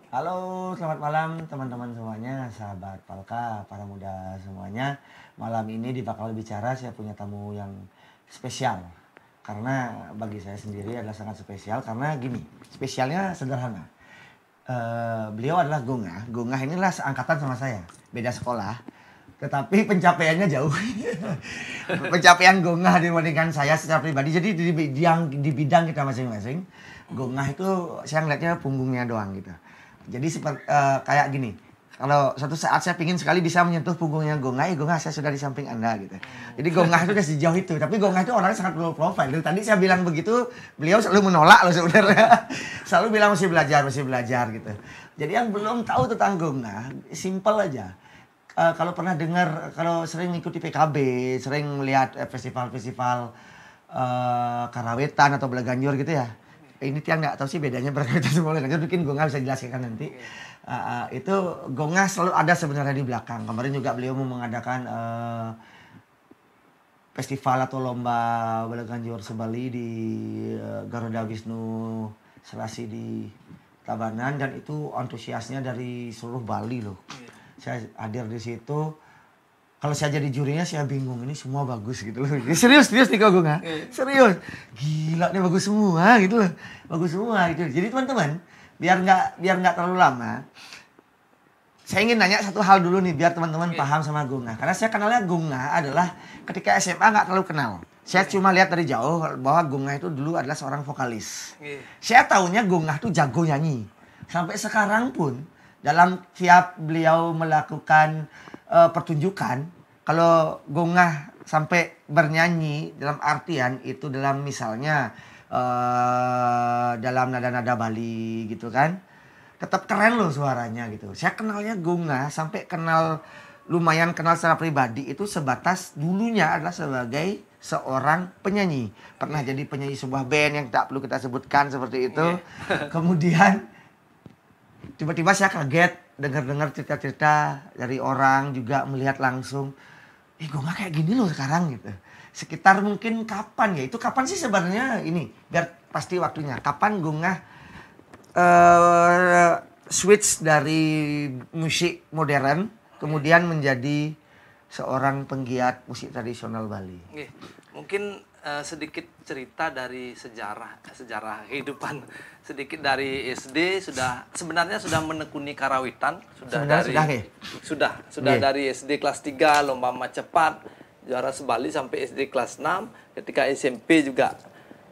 Halo, selamat malam teman-teman semuanya, sahabat Palka, para muda semuanya. Malam ini di Bakal Bicara saya punya tamu yang spesial. Karena bagi saya sendiri adalah sangat spesial karena gini, spesialnya sederhana. Beliau adalah Gonga. Gonga inilah seangkatan sama saya, beda sekolah. Tetapi pencapaiannya jauh. Pencapaian Gonga dibandingkan saya secara pribadi. Jadi di bidang kita masing-masing, Gonga itu saya ngeliatnya punggungnya doang gitu. Jadi seperti kayak gini. Kalau suatu saat saya pingin sekali bisa menyentuh punggungnya Gonga, Gonga saya sudah di samping Anda gitu. Jadi Gonga itu udah sejauh itu. Tapi Gonga itu orangnya sangat low profile. Dari tadi saya bilang begitu, beliau selalu menolak loh sebenarnya. Selalu bilang masih belajar gitu. Jadi yang belum tahu tentang Gonga, simple aja. Kalau pernah dengar, kalau sering mengikuti PKB, sering melihat festival-festival karawetan atau belaganjur gitu ya. Ini tiang nggak tahu sih bedanya berkaitan sama belaganjur, mungkin Gonga bisa jelaskan nanti. Itu Gonga selalu ada sebenarnya di belakang. Kemarin juga beliau mau mengadakan festival atau lomba belaganjur sebali di Garuda Wisnu Selasi di Tabanan, dan itu antusiasnya dari seluruh Bali loh. Saya hadir di situ. Kalau saya jadi jurinya saya bingung, ini semua bagus gitu loh. Serius nih kau Gonga. Serius. Gila nih bagus semua gitu loh. Bagus semua gitu. Jadi teman-teman, biar nggak terlalu lama, saya ingin nanya satu hal dulu nih biar teman-teman paham sama Gonga. Karena saya kenalnya Gonga adalah ketika SMA nggak terlalu kenal. Saya cuma lihat dari jauh bahwa Gonga itu dulu adalah seorang vokalis. Saya tahunya Gonga itu jago nyanyi. Sampai sekarang pun dalam tiap beliau melakukan pertunjukan, kalau Gonga sampai bernyanyi dalam artian itu dalam misalnya dalam nada-nada Bali gitu kan, tetap keren loh suaranya gitu. Saya kenalnya Gonga sampai lumayan kenal secara pribadi itu sebatas dulunya adalah sebagai seorang penyanyi. Pernah jadi penyanyi sebuah band yang tak perlu kita sebutkan seperti itu. Kemudian tiba-tiba saya kaget dengar-dengar cerita-cerita dari orang, juga melihat langsung, Gonga kayak gini loh sekarang gitu. Sekitar mungkin kapan ya? Itu kapan sih sebenarnya ini? Biar pasti waktunya. Kapan Gonga switch dari musik modern kemudian menjadi seorang penggiat musik tradisional Bali? Mungkin sedikit cerita dari sejarah kehidupan. Sedikit dari SD sebenarnya sudah menekuni karawitan, sudah dari SD kelas 3 lomba cepat juara sebali sampai SD kelas 6, ketika SMP juga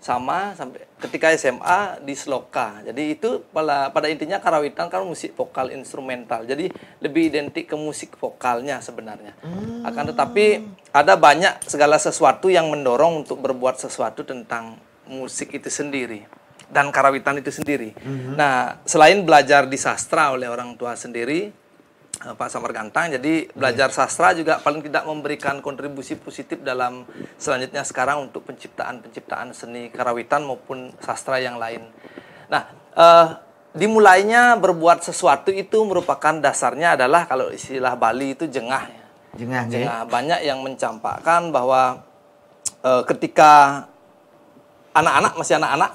sama, sampai ketika SMA di Sloka. Jadi itu pada intinya karawitan kan musik vokal instrumental. Jadi lebih identik ke musik vokalnya sebenarnya. Akan tetapi ada banyak segala sesuatu yang mendorong untuk berbuat sesuatu tentang musik itu sendiri dan karawitan itu sendiri. Nah, selain belajar di sastra oleh orang tua sendiri, Pak Samargantang, jadi belajar sastra juga paling tidak memberikan kontribusi positif dalam selanjutnya sekarang untuk penciptaan seni karawitan maupun sastra yang lain. Nah, dimulainya berbuat sesuatu itu merupakan dasarnya adalah kalau istilah Bali itu jengah. Jengah. Banyak yang mencampakkan bahwa ketika anak-anak masih anak-anak,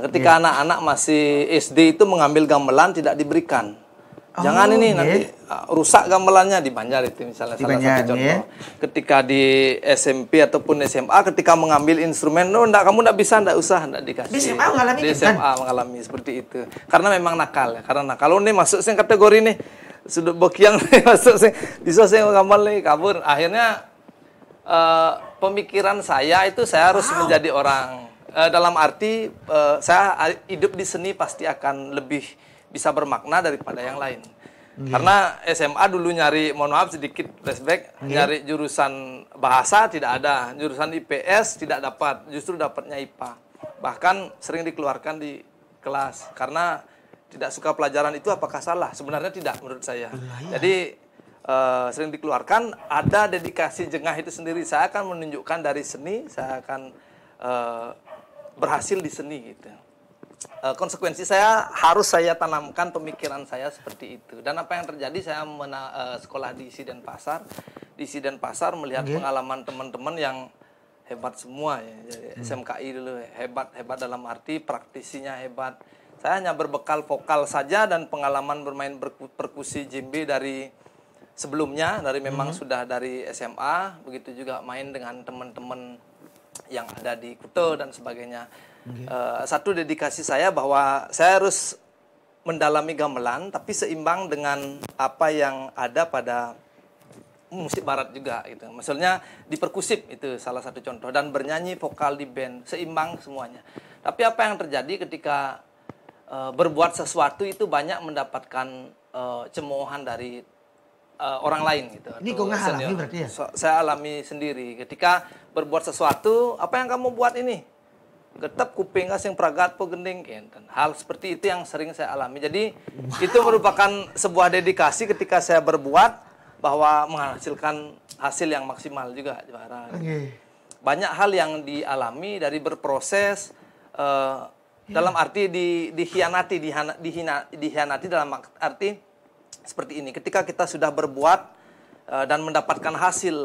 ketika anak-anak masih SD itu mengambil gamelan tidak diberikan. Jangan ini nanti rusak gamelannya di Banjar itu misalnya salah satu contoh. Ketika di SMP ataupun SMA ketika mengambil instrumen, kamu enggak bisa, enggak usah, enggak dikasih. Di SMA mengalami mengalami seperti itu. Karena memang nakal ya. Karena kalau nih masuk sing kategori nih sudut bokiang nih masuk sing bisa sing gamelan nih kabur. Akhirnya pemikiran saya itu saya harus menjadi orang dalam arti saya hidup di seni pasti akan lebih bisa bermakna daripada yang lain. Karena SMA dulu nyari, mohon maaf sedikit flashback, nyari jurusan bahasa tidak ada, jurusan IPS tidak dapat, justru dapatnya IPA. Bahkan sering dikeluarkan di kelas karena tidak suka pelajaran itu. Apakah salah? Sebenarnya tidak menurut saya. Jadi sering dikeluarkan, ada dedikasi jengah itu sendiri. Saya akan menunjukkan dari seni, saya akan berhasil di seni gitu. Konsekuensi saya harus saya tanamkan pemikiran saya seperti itu. Dan apa yang terjadi, saya sekolah di Isi Denpasar. Di Isi Denpasar melihat pengalaman teman-teman yang hebat semua ya. Jadi SMKI dulu hebat dalam arti praktisinya hebat. Saya hanya berbekal vokal saja dan pengalaman bermain perkusi djembe dari sebelumnya, dari memang sudah dari SMA, begitu juga main dengan teman-teman yang ada di Kuta dan sebagainya. Satu dedikasi saya bahwa saya harus mendalami gamelan, tapi seimbang dengan apa yang ada pada musik barat juga gitu. Maksudnya di perkusif itu salah satu contoh, dan bernyanyi vokal di band, seimbang semuanya. Tapi apa yang terjadi ketika berbuat sesuatu itu banyak mendapatkan cemoohan dari orang lain gitu. Ini kok nggak alami berarti ya? Saya alami sendiri. Ketika berbuat sesuatu, apa yang kamu buat ini? Getep kuping asing pragat po gending. Hal seperti itu yang sering saya alami. Jadi itu merupakan sebuah dedikasi ketika saya berbuat bahwa menghasilkan hasil yang maksimal juga. Banyak hal yang dialami dari berproses. Dalam arti dihianati dalam arti seperti ini. Ketika kita sudah berbuat dan mendapatkan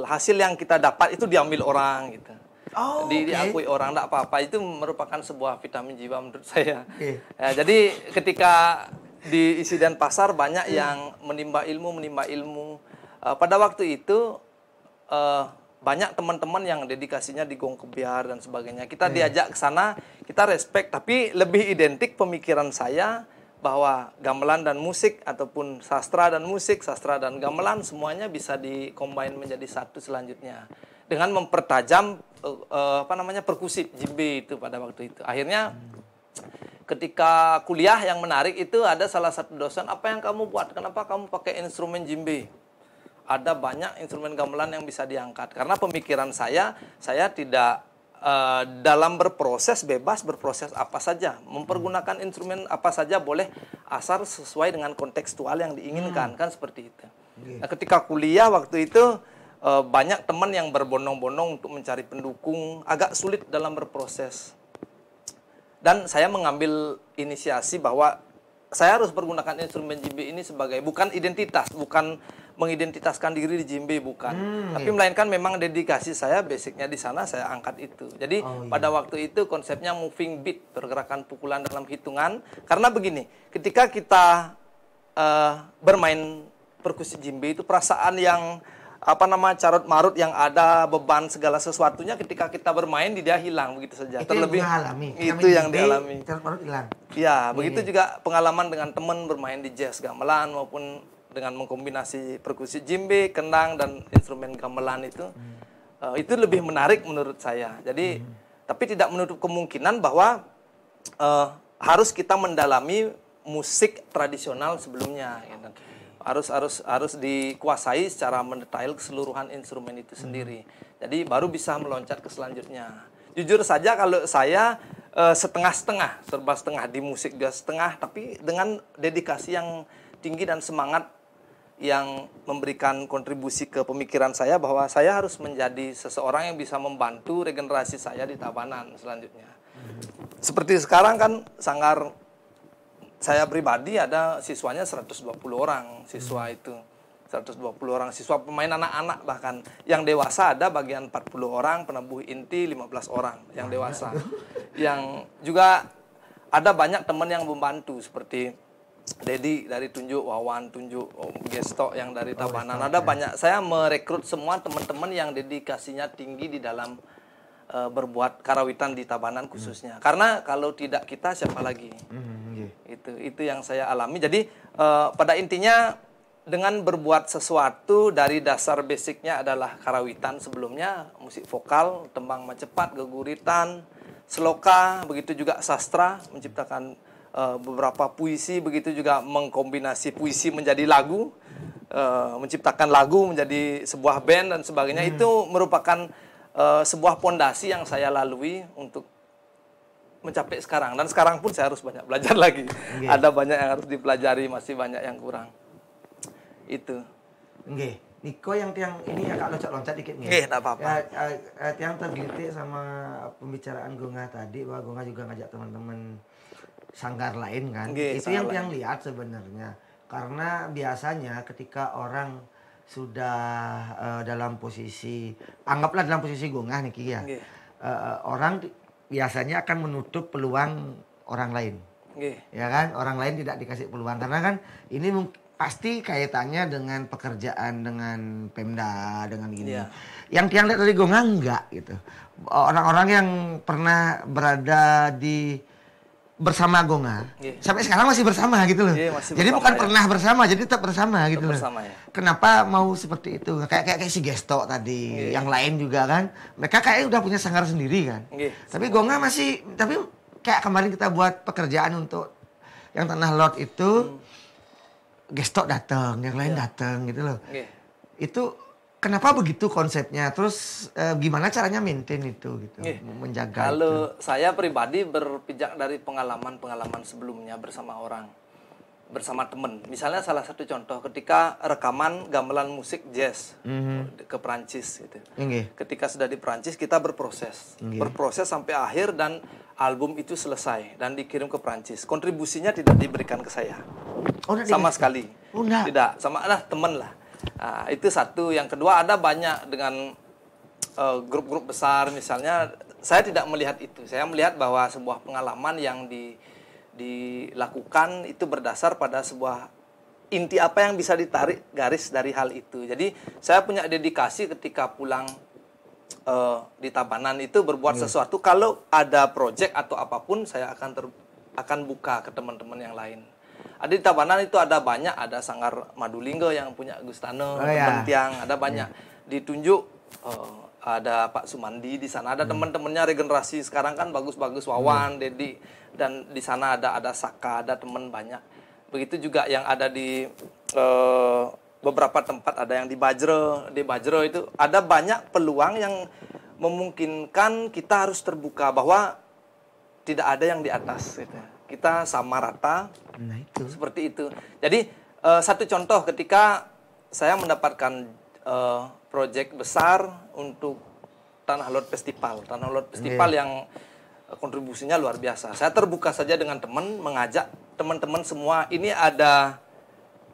hasil yang kita dapat itu diambil orang gitu. Diakui orang, enggak apa-apa. Itu merupakan sebuah vitamin jiwa menurut saya. Ya, jadi ketika di isi Denpasar banyak yang menimba ilmu. Pada waktu itu banyak teman-teman yang dedikasinya di Gong Kebiar dan sebagainya. Kita diajak ke sana, kita respect, tapi lebih identik pemikiran saya bahwa gamelan dan musik ataupun sastra dan musik, sastra dan gamelan semuanya bisa dikombin menjadi satu selanjutnya dengan mempertajam perkusif djembe itu pada waktu itu. Akhirnya ketika kuliah yang menarik itu ada salah satu dosen, apa yang kamu buat? Kenapa kamu pakai instrumen djembe? Ada banyak instrumen gamelan yang bisa diangkat. Karena pemikiran saya tidak dalam berproses bebas berproses apa saja. Mempergunakan instrumen apa saja boleh asal sesuai dengan kontekstual yang diinginkan. Kan seperti itu. Nah, ketika kuliah waktu itu banyak teman yang berbondong-bondong untuk mencari pendukung. Agak sulit dalam berproses. Dan saya mengambil inisiasi bahwa saya harus menggunakan instrumen djembe ini sebagai bukan identitas, bukan mengidentitaskan diri di djembe, bukan. Tapi melainkan memang dedikasi saya, basicnya di sana saya angkat itu. Jadi pada waktu itu konsepnya moving beat, pergerakan pukulan dalam hitungan. Karena begini, ketika kita bermain perkusi djembe itu perasaan yang carut marut yang ada, beban segala sesuatunya ketika kita bermain dia hilang begitu saja. Itu Terlebih itu yang dialami. Carut marut hilang. Ya, begitu juga pengalaman dengan teman bermain di jazz gamelan maupun dengan mengkombinasi perkusi djembe, kendang dan instrumen gamelan itu. Itu lebih menarik menurut saya. Jadi tapi tidak menutup kemungkinan bahwa harus kita mendalami musik tradisional sebelumnya gitu. Harus dikuasai secara mendetail keseluruhan instrumen itu sendiri. Jadi baru bisa meloncat ke selanjutnya. Jujur saja kalau saya setengah-setengah, serba setengah di musik juga setengah, tapi dengan dedikasi yang tinggi dan semangat yang memberikan kontribusi ke pemikiran saya bahwa saya harus menjadi seseorang yang bisa membantu regenerasi saya di Tabanan selanjutnya. Seperti sekarang kan sanggar saya pribadi ada siswanya 120 orang siswa itu. 120 orang siswa pemain anak-anak bahkan. Yang dewasa ada bagian 40 orang, penabuh inti 15 orang yang dewasa. Yang juga ada banyak teman yang membantu seperti Dedi dari Tunjuk, Wawan Tunjuk, Gesto yang dari Tabanan. Ada banyak, saya merekrut semua teman-teman yang dedikasinya tinggi di dalam berbuat karawitan di Tabanan khususnya. Karena kalau tidak kita siapa lagi? Itu yang saya alami. Jadi pada intinya dengan berbuat sesuatu dari dasar basicnya adalah karawitan sebelumnya, musik vokal, tembang macepat, geguritan, seloka, begitu juga sastra, menciptakan beberapa puisi, begitu juga mengkombinasi puisi menjadi lagu, menciptakan lagu menjadi sebuah band dan sebagainya. Itu merupakan sebuah pondasi yang saya lalui untuk mencapai sekarang. Dan sekarang pun saya harus banyak belajar lagi. Ada banyak yang harus dipelajari, masih banyak yang kurang. Itu. Nggih. Niko yang tiang ini agak loncat-loncat dikit nih. Nggih, enggak apa-apa. Tiang tergelitik sama pembicaraan Gonga tadi, bahwa Gonga juga ngajak teman-teman sanggar lain kan. Itu yang tiang lihat sebenarnya. Karena biasanya ketika orang sudah dalam posisi, anggaplah dalam posisi Gonga nih ya. Orang biasanya akan menutup peluang orang lain. Nggih. Ya kan, orang lain tidak dikasih peluang karena kan ini pasti kaitannya dengan pekerjaan, dengan Pemda, dengan gini. Iya. Yang tiang lihat dari Gonga enggak gitu. Orang-orang yang pernah berada bersama Gonga Iya. sampai sekarang masih bersama gitu loh. Iya, masih Jadi bersama, bukan ya. pernah bersama, jadi tetap bersama gitu loh. bersama, ya. Kenapa mau seperti itu? Kayak si Gesto tadi, Iya. yang lain juga kan. Mereka kayak udah punya sanggar sendiri kan. Iya, Tapi Gonga masih, tapi kayak kemarin kita buat pekerjaan untuk yang Tanah Lot itu, Gesto datang, yang lain datang gitu loh. Nggih. Itu kenapa begitu konsepnya? Terus gimana caranya maintain itu gitu, Nggih. menjaga itu? Kalau saya pribadi berpijak dari pengalaman-pengalaman sebelumnya bersama orang, bersama teman. Misalnya salah satu contoh ketika rekaman gamelan musik jazz ke Perancis gitu. Nggih. Ketika sudah di Perancis kita berproses, berproses sampai akhir dan album itu selesai dan dikirim ke Perancis. Kontribusinya tidak diberikan ke saya Oh, udah sama dikasih? sekali. Oh, enggak. Tidak, sama teman lah. Nah, itu satu. Yang kedua ada banyak dengan grup-grup besar misalnya. Saya tidak melihat itu. Saya melihat bahwa sebuah pengalaman yang dilakukan itu berdasar pada sebuah inti apa yang bisa ditarik garis dari hal itu. Jadi saya punya dedikasi ketika pulang di Tabanan itu berbuat sesuatu. Kalau ada project atau apapun saya akan buka ke teman-teman yang lain. Ada di Tabanan itu ada banyak, ada Sanggar Madulinggo yang punya Gustano, teman tiang, ada banyak. Ditunjuk ada Pak Sumandi di sana, ada teman-temannya regenerasi sekarang kan bagus-bagus, Wawan, Dedi, dan di sana ada Saka, ada teman banyak. Begitu juga yang ada di beberapa tempat, ada yang di Bajro itu ada banyak peluang yang memungkinkan kita harus terbuka bahwa tidak ada yang di atas gitu. Kita sama rata. Nah itu. Seperti itu. Jadi satu contoh ketika saya mendapatkan proyek besar untuk Tanah Lot Festival. Tanah Lot Festival yang kontribusinya luar biasa. Saya terbuka saja dengan teman, mengajak teman-teman semua, ini ada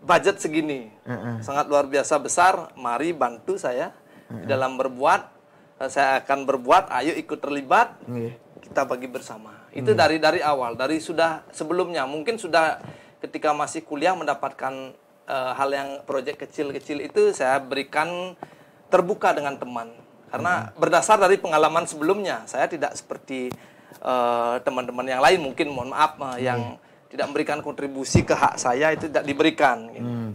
budget segini. Sangat luar biasa besar, mari bantu saya dalam berbuat. Saya akan berbuat, ayo ikut terlibat. Kita bagi bersama. Itu dari awal, dari sudah sebelumnya. Mungkin sudah ketika masih kuliah mendapatkan hal yang proyek kecil-kecil itu saya berikan terbuka dengan teman. Karena berdasar dari pengalaman sebelumnya, saya tidak seperti teman-teman yang lain mungkin, mohon maaf, yang tidak memberikan kontribusi ke hak saya itu tidak diberikan. Gitu.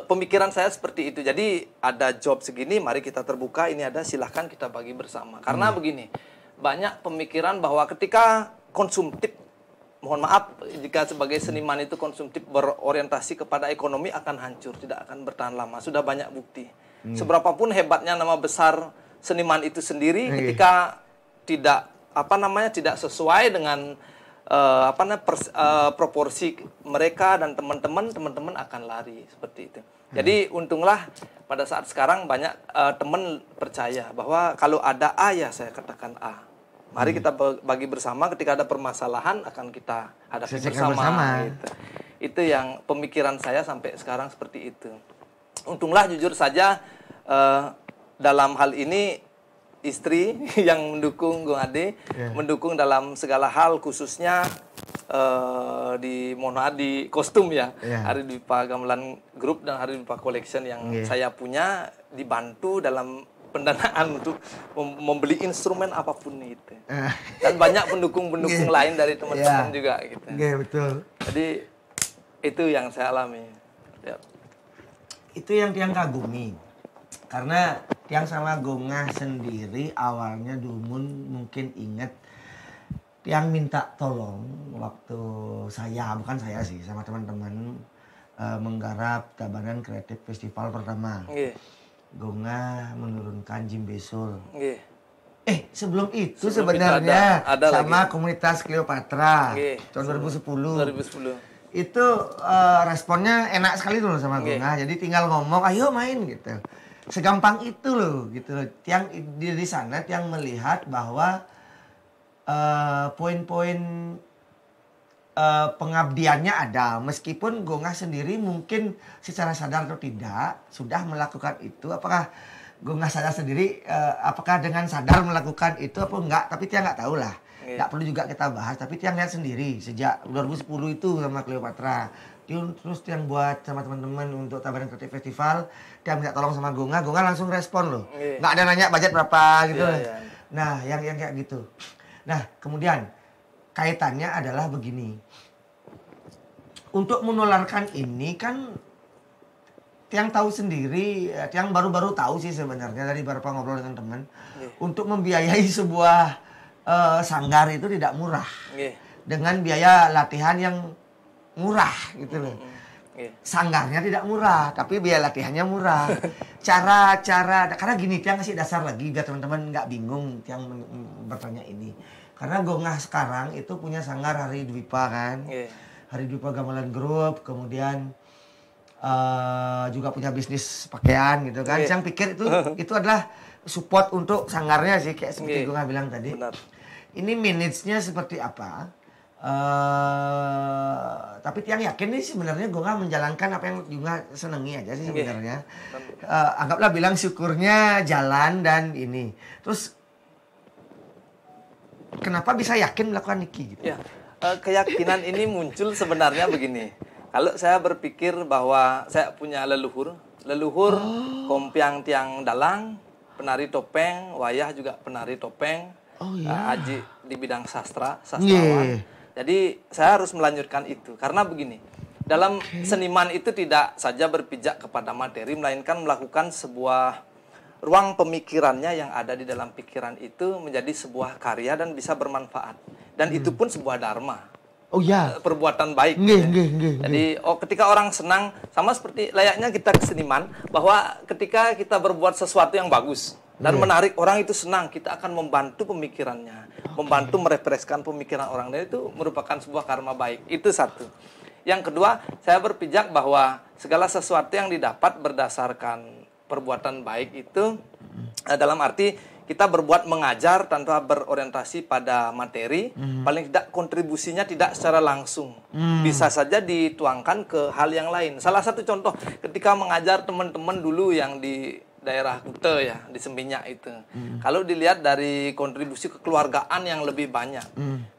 Pemikiran saya seperti itu. Jadi ada job segini, mari kita terbuka. Ini ada, silahkan kita bagi bersama. Karena begini, banyak pemikiran bahwa ketika konsumtif, mohon maaf, jika sebagai seniman itu konsumtif berorientasi kepada ekonomi akan hancur, tidak akan bertahan lama. Sudah banyak bukti. Seberapapun hebatnya nama besar seniman itu sendiri, ketika tidak tidak sesuai dengan proporsi mereka dan teman-teman akan lari seperti itu. Jadi untunglah pada saat sekarang banyak teman percaya bahwa kalau ada A ya saya katakan A. Mari kita bagi bersama, ketika ada permasalahan akan kita hadapi bersama. Gitu. Itu yang pemikiran saya sampai sekarang seperti itu. Untunglah jujur saja dalam hal ini istri yang mendukung Gong Ade, mendukung dalam segala hal, khususnya di kostum ya. Hari Dwipa Gamelan Group dan Hari Dwipa Collection yang saya punya, dibantu dalam pendanaan untuk membeli instrumen apapun itu. Dan banyak pendukung-pendukung lain dari teman-teman juga gitu. Betul. Jadi itu yang saya alami. Ya. Itu yang tiang kagumi. Karena tiang sama Gonga sendiri awalnya Dumun mungkin ingat tiang minta tolong waktu bukan saya sih, sama teman-teman menggarap Tabanan Kreatif Festival pertama. Gonga menurunkan Jim Besul. Sebelum itu sebenarnya ada sama lagi. Komunitas Cleopatra tahun 2010. Itu responnya enak sekali tuh sama Gonga. Jadi tinggal ngomong, ayo main gitu. Segampang itu loh gitu loh. Tiang di sana tiang melihat bahwa poin-poin pengabdiannya ada, meskipun Gonga sendiri mungkin secara sadar atau tidak sudah melakukan itu. Apakah Gonga sadar sendiri, apakah dengan sadar melakukan itu apa enggak, tapi dia nggak tahu lah. Nggak perlu juga kita bahas, tapi Tiang lihat sendiri sejak 2010 itu sama Cleopatra. Terus Tiang buat sama teman-teman untuk Tabanan Kreatif Festival, Tiang minta tolong sama Gonga, Gonga langsung respon loh. Nggak ada nanya budget berapa gitu. Nah, yang kayak gitu. Nah, kemudian kaitannya adalah begini. Untuk menularkan ini kan Tiang tahu sendiri, Tiang baru-baru tahu sih sebenarnya dari beberapa ngobrol dengan teman. Untuk membiayai sebuah sanggar itu tidak murah. Dengan biaya latihan yang murah gitu loh. Sanggarnya tidak murah, tapi biaya latihannya murah. Cara karena gini, Tiang kasih dasar lagi biar teman-teman nggak bingung Tiang bertanya ini. Karena Gongah sekarang itu punya sanggar Hari Dwipa kan. Hari Dwipa Gamelan Group, kemudian juga punya bisnis pakaian gitu kan. Saya pikir itu adalah support untuk sanggarnya sih, kayak seperti gue bilang tadi. Benar. Ini manage-nya seperti apa? Tapi Tiang yakin nih sebenarnya gue menjalankan apa yang juga senengi aja sih sebenarnya. Anggaplah bilang syukurnya jalan dan ini. Terus kenapa bisa yakin melakukan Niki gitu? Ya, keyakinan ini muncul sebenarnya begini. Kalau saya berpikir bahwa saya punya leluhur Kompiang Tiang Dalang, penari topeng, Wayah juga penari topeng, Aji di bidang sastrawan. Jadi saya harus melanjutkan itu karena begini. Dalam seniman itu tidak saja berpijak kepada materi, melainkan melakukan sebuah ruang pemikirannya yang ada di dalam pikiran itu menjadi sebuah karya dan bisa bermanfaat. Dan itu pun sebuah dharma. Perbuatan baik. Jadi ketika orang senang, sama seperti layaknya kita keseniman, bahwa ketika kita berbuat sesuatu yang bagus dan menarik orang itu senang, kita akan membantu pemikirannya, membantu merefreshkan pemikiran orang, dan itu merupakan sebuah karma baik. Itu satu. Yang kedua, saya berpijak bahwa segala sesuatu yang didapat berdasarkan perbuatan baik itu dalam arti kita berbuat mengajar tanpa berorientasi pada materi, paling tidak kontribusinya tidak secara langsung. Bisa saja dituangkan ke hal yang lain. Salah satu contoh, ketika mengajar teman-teman dulu yang di daerah Kute ya, di Seminyak itu. Kalau dilihat dari kontribusi kekeluargaan yang lebih banyak.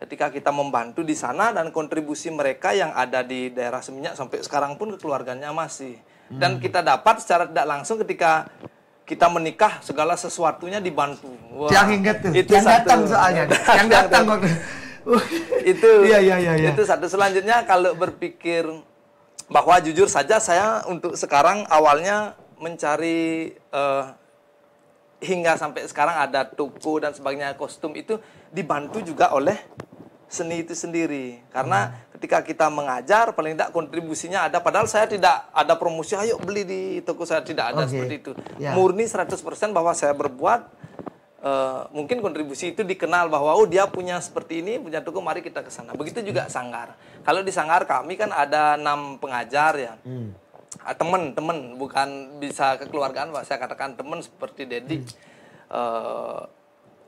Ketika kita membantu di sana dan kontribusi mereka yang ada di daerah Seminyak sampai sekarang pun kekeluarganya masih. Dan kita dapat secara tidak langsung ketika kita menikah, segala sesuatunya dibantu. Yang ingat tuh, itu yang satu. Datang soalnya. Yang datang waktu itu. Itu satu. Selanjutnya kalau berpikir bahwa jujur saja saya untuk sekarang awalnya mencari hingga sampai sekarang ada toko dan sebagainya, kostum itu dibantu juga oleh seni itu sendiri. Karena ketika kita mengajar, paling tidak kontribusinya ada. Padahal saya tidak ada promosi, ayo beli di toko saya. Tidak ada seperti itu. Murni 100% bahwa saya berbuat. Mungkin kontribusi itu dikenal bahwa dia punya seperti ini, punya toko, mari kita ke sana. Begitu juga sanggar. Kalau di sanggar kami kan ada 6 pengajar ya. Teman-teman, bukan bisa kekeluargaan, saya katakan teman seperti Dedi.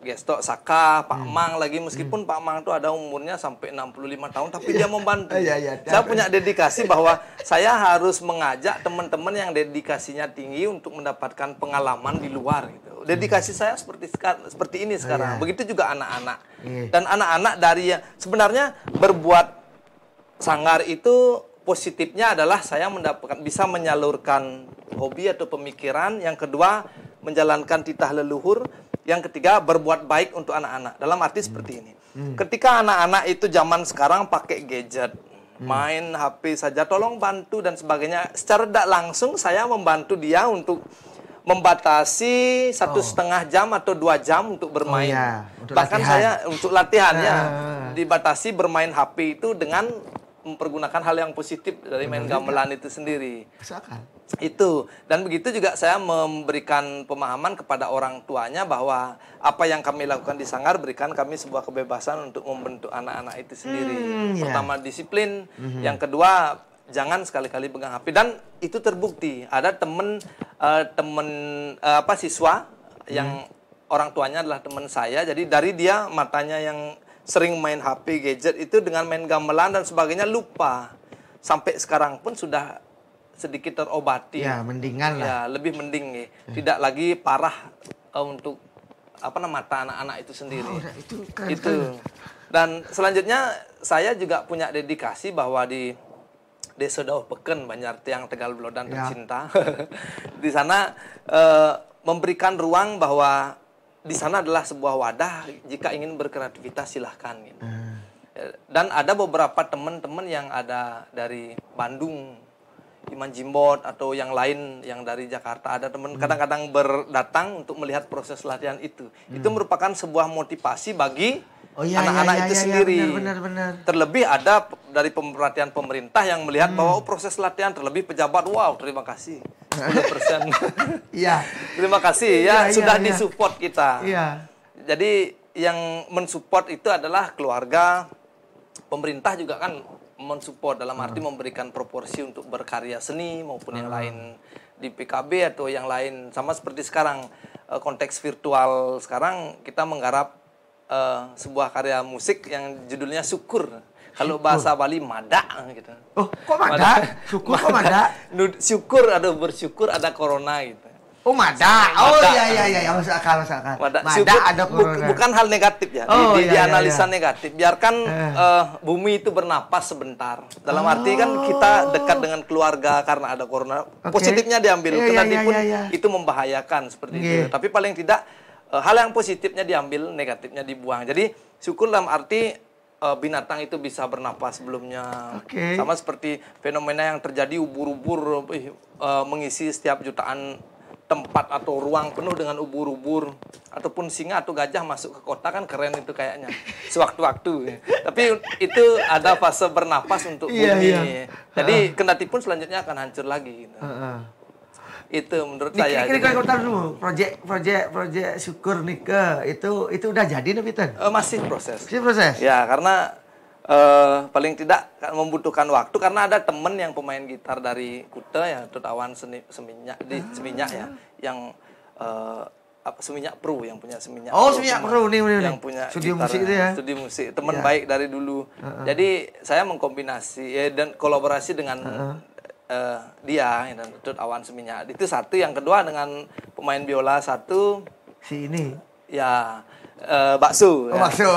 Gesto Saka, Pak Mang lagi, meskipun Pak Mang itu ada umurnya sampai 65 tahun, tapi dia membantu. Saya punya dedikasi bahwa saya harus mengajak teman-teman yang dedikasinya tinggi untuk mendapatkan pengalaman di luar gitu. Dedikasi saya seperti ini sekarang. Begitu juga anak-anak. Dan anak-anak dari sebenarnya berbuat sanggar itu positifnya adalah saya bisa menyalurkan hobi atau pemikiran. Yang kedua, menjalankan titah leluhur. Yang ketiga, berbuat baik untuk anak-anak. Dalam arti seperti ini. Ketika anak-anak itu zaman sekarang pakai gadget, main HP saja, tolong bantu dan sebagainya. Secara tidak langsung saya membantu dia untuk membatasi 1,5 jam atau 2 jam untuk bermain. Bahkan latihan. Saya untuk latihannya dibatasi bermain HP itu dengan mempergunakan hal yang positif dari main gamelan itu sendiri. Itu. Dan begitu juga saya memberikan pemahaman kepada orang tuanya bahwa apa yang kami lakukan di sanggar, berikan kami sebuah kebebasan untuk membentuk anak-anak itu sendiri. Pertama disiplin, yang kedua jangan sekali-kali pegang HP. Dan itu terbukti. Ada siswa yang orang tuanya adalah teman saya. Jadi dari dia matanya yang sering main HP, gadget itu dengan main gamelan dan sebagainya lupa. Sampai sekarang pun sudah sedikit terobati. Ya, mendingan lah. Ya, lebih mending ya. Tidak lagi parah untuk mata anak-anak itu sendiri. Itu keren. Itu. Dan selanjutnya saya juga punya dedikasi bahwa di Desa Dauh Peken, Banjartiang, Tegal Belodan tercinta. Di sana memberikan ruang bahwa di sana adalah sebuah wadah, jika ingin berkreativitas silahkan gitu. Dan ada beberapa teman-teman yang ada dari Bandung, Iman Jimbot atau yang lain yang dari Jakarta, ada teman kadang-kadang berdatang untuk melihat proses latihan itu. Itu merupakan sebuah motivasi bagi anak-anak itu sendiri. Benar. Terlebih ada dari perhatian pemerintah yang melihat bahwa proses latihan, terlebih pejabat, wow, terima kasih 10%. Iya. Terima kasih sudah disupport kita. Iya. Jadi yang mensupport itu adalah keluarga, pemerintah juga kan mensupport dalam arti memberikan proporsi untuk berkarya seni maupun yang lain di PKB atau yang lain. Sama seperti sekarang konteks virtual sekarang kita menggarap sebuah karya musik yang judulnya Syukur. Kalau bahasa Bali mada gitu. Oh, kok mada? Syukur kok mada? Syukur, ada bersyukur, ada corona gitu. Oh, mada. Oh iya, masuk akal. Mada Syukur, ada corona. bukan hal negatif ya. Dianalisa negatif. Biarkan bumi itu bernapas sebentar. Dalam arti kan kita dekat dengan keluarga karena ada corona. Positifnya diambil, pun itu membahayakan seperti itu. Tapi paling tidak hal yang positifnya diambil, negatifnya dibuang. Jadi syukur dalam arti binatang itu bisa bernapas sebelumnya. Sama seperti fenomena yang terjadi ubur-ubur mengisi setiap jutaan tempat atau ruang penuh dengan ubur-ubur, ataupun singa atau gajah masuk ke kota, kan keren itu kayaknya sewaktu-waktu. Tapi itu ada fase bernapas untuk bumi. Jadi kendati pun selanjutnya akan hancur lagi gitu. Itu menurut saya. Kira-kira komentar dulu, proyek Syukur Nike itu udah jadi nih Peter? Masih proses. Ya, karena paling tidak membutuhkan waktu, karena ada temen yang pemain gitar dari Kuta ya, Tutawan Seminyak di Seminyak ya, yang Seminyak Pro yang punya Seminyak. Seminyak Pro nih. Yang punya studio gitar, musik itu ya. Studio musik, teman baik dari dulu. Jadi saya mengkombinasi dan kolaborasi dengan dia dan Tutawan Seminyak. Itu satu, yang kedua dengan pemain biola satu. Si ini. Ya. Bakso. Bakso.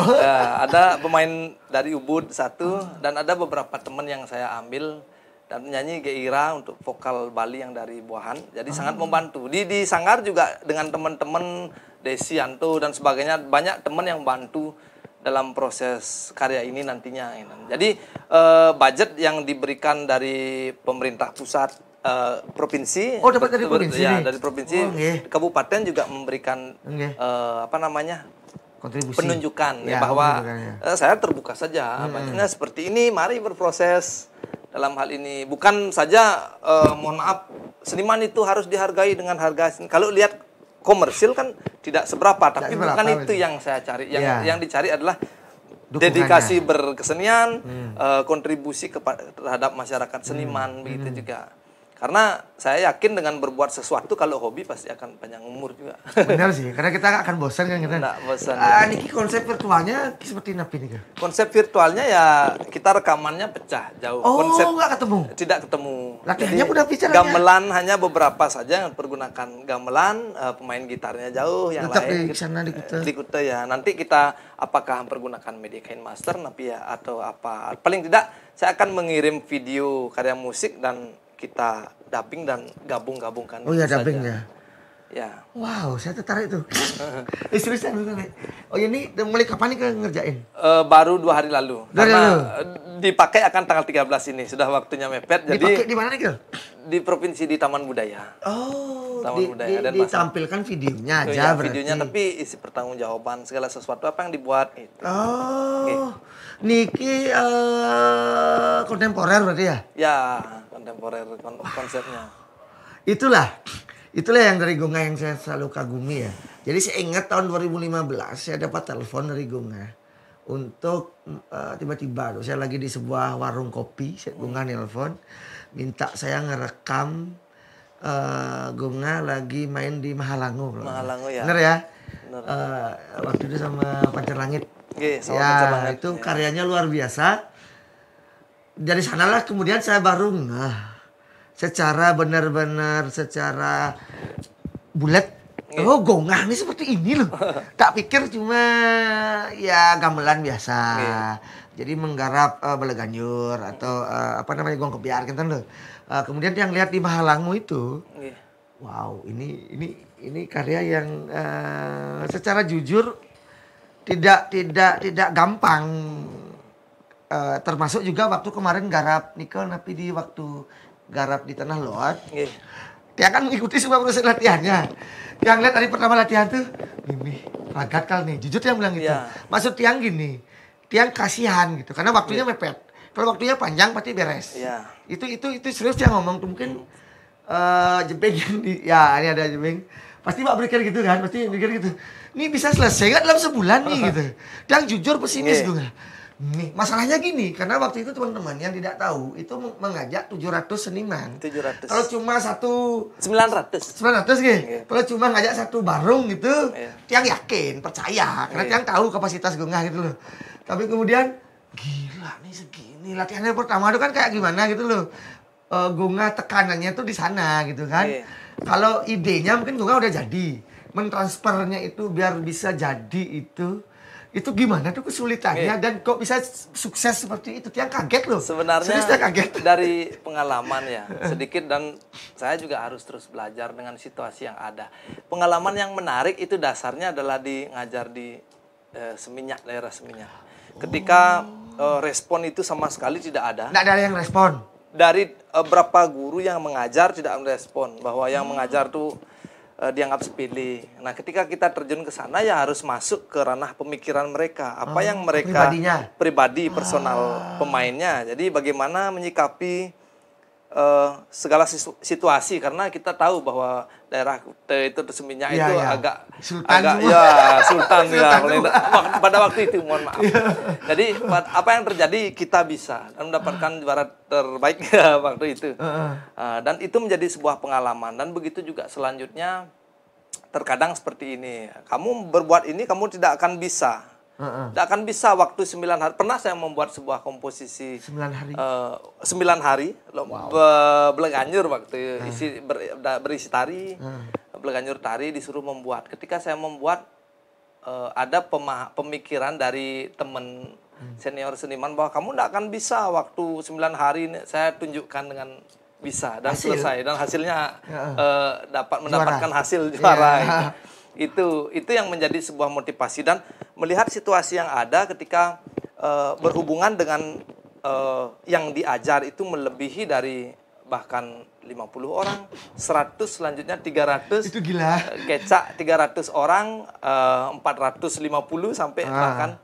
Ada pemain dari Ubud satu, dan ada beberapa teman yang saya ambil dan nyanyi Geira untuk vokal Bali yang dari Buahan. Jadi sangat membantu. Di Sanggar juga dengan teman-teman Desianto dan sebagainya, banyak teman yang bantu dalam proses karya ini nantinya. Jadi budget yang diberikan dari pemerintah pusat, provinsi. Dapat dari provinsi. Ya, dari provinsi. Kabupaten juga memberikan kontribusi, penunjukan bahwa saya terbuka saja, bacanya seperti ini, mari berproses dalam hal ini. Bukan saja mohon maaf, seniman itu harus dihargai dengan harga. Kalau lihat komersil kan tidak seberapa, tapi bukan itu yang saya cari. Yang dicari adalah dedikasi berkesenian, kontribusi terhadap masyarakat seniman, begitu juga. Karena saya yakin dengan berbuat sesuatu, kalau hobi pasti akan panjang umur juga. Benar sih, karena kita akan bosan kan kita. Nggak bosan. Niki konsep virtualnya seperti apa nih? Konsep virtualnya ya kita rekamannya pecah jauh. Konsep nggak ketemu? Tidak ketemu. Latihannya udah bicara. Gamelan hanya beberapa saja yang pergunakan gamelan, pemain gitarnya jauh, yang tetap lain di sana di Kuta. Di Kuta ya. Nanti kita apakah mempergunakan Media Kain Master atau apa. Paling tidak saya akan mengirim video karya musik dan kita dubbing dan gabung-gabungkan. Dubbing ya. Ya. Wow, saya tertarik tuh. Seriusan tertarik. Ini mulai kapan nih ngerjain? Baru 2 hari lalu. Karena dipakai akan tanggal 13 ini. Sudah waktunya mepet. Dipakai di mana nih, Gil? Di provinsi, di Taman Budaya. Taman Budaya. Dan ditampilkan videonya aja berarti. Videonya, tapi isi pertanggungjawaban segala sesuatu apa yang dibuat gitu. Niki kontemporer berarti ya? Ya, kontemporer konsepnya. Itulah yang dari Gonga yang saya selalu kagumi ya. Jadi saya ingat tahun 2015 saya dapat telepon dari Gonga untuk tiba-tiba saya lagi di sebuah warung kopi, Gonga nelpon minta saya ngerekam Gonga lagi main di Mahalangu. Mahalangu ya. Bener ya? Bener. Waktu itu sama Pancar Langit. Itu karyanya luar biasa. Dari sanalah kemudian saya baru secara benar-benar secara bulat Oh, gongah ini seperti ini loh. Tak pikir cuma ya gamelan biasa. Jadi menggarap Belaganjur atau apa namanya gong kebiar kan loh. Kemudian yang lihat di Mahalangmu itu, wow, ini karya yang secara jujur tidak gampang. Termasuk juga waktu kemarin garap nikel tapi di waktu garap di Tanah Lot. Dia kan mengikuti semua proses latihannya. Yang lihat hari pertama latihan tuh, Mimi, ragat kal nih. Jujur dia bilang gitu. Maksud Tiang gini, Tiang kasihan gitu. Karena waktunya mepet. Kalau waktunya panjang pasti beres. Itu serius dia ngomong tuh mungkin jemping ya ini ada jemping. Pasti Pak berpikir gitu kan, pasti mikir gitu. Ini bisa selesai nggak dalam sebulan nih gitu. Tiang jujur pesimis gue. Nih, masalahnya gini, karena waktu itu teman-teman yang tidak tahu itu mengajak 700 seniman. 700. Kalau cuma 900 gitu. Kalau cuma ngajak satu barung gitu, Tiang yakin, percaya, karena Tiang tahu kapasitas gongah gitu loh. Tapi kemudian gila nih segini latihannya pertama itu kan kayak gimana gitu loh. Gongah tekanannya tuh di sana gitu kan. Kalau idenya mungkin gongah udah jadi, mentransfernya itu biar bisa jadi itu gimana tuh kesulitannya dan kok bisa sukses seperti itu? Tiang kaget loh. Sebenarnya kaget. Dari pengalaman ya sedikit dan saya juga harus terus belajar dengan situasi yang ada. Pengalaman yang menarik itu dasarnya adalah ngajar di Seminyak, daerah Seminyak. Ketika respon itu sama sekali tidak ada. Tidak ada yang respon. Dari berapa guru yang mengajar tidak merespon bahwa yang mengajar tuh dianggap sepele. Nah, ketika kita terjun ke sana ya harus masuk ke ranah pemikiran mereka. Apa yang mereka pribadi, personal pemainnya. Jadi bagaimana menyikapi segala situasi karena kita tahu bahwa daerah itu Seminyak itu agak sultan pada waktu itu, mohon maaf. Jadi apa yang terjadi kita bisa dan mendapatkan juara terbaik waktu itu. Dan itu menjadi sebuah pengalaman dan begitu juga selanjutnya terkadang seperti ini. Kamu berbuat ini kamu tidak akan bisa. Tidak akan bisa waktu 9 hari. Pernah saya membuat sebuah komposisi 9 hari. Belaganjur waktu berisi tari. Belaganjur tari disuruh membuat. Ketika saya membuat ada pemikiran dari teman senior seniman bahwa kamu tidak akan bisa waktu 9 hari saya tunjukkan dengan bisa dan selesai dan hasilnya mendapatkan hasil juara. Itu yang menjadi sebuah motivasi dan melihat situasi yang ada ketika berhubungan dengan yang diajar itu melebihi dari bahkan 50 orang, 100 selanjutnya 300. Itu gila. Kecak 300 orang, 450 sampai bahkan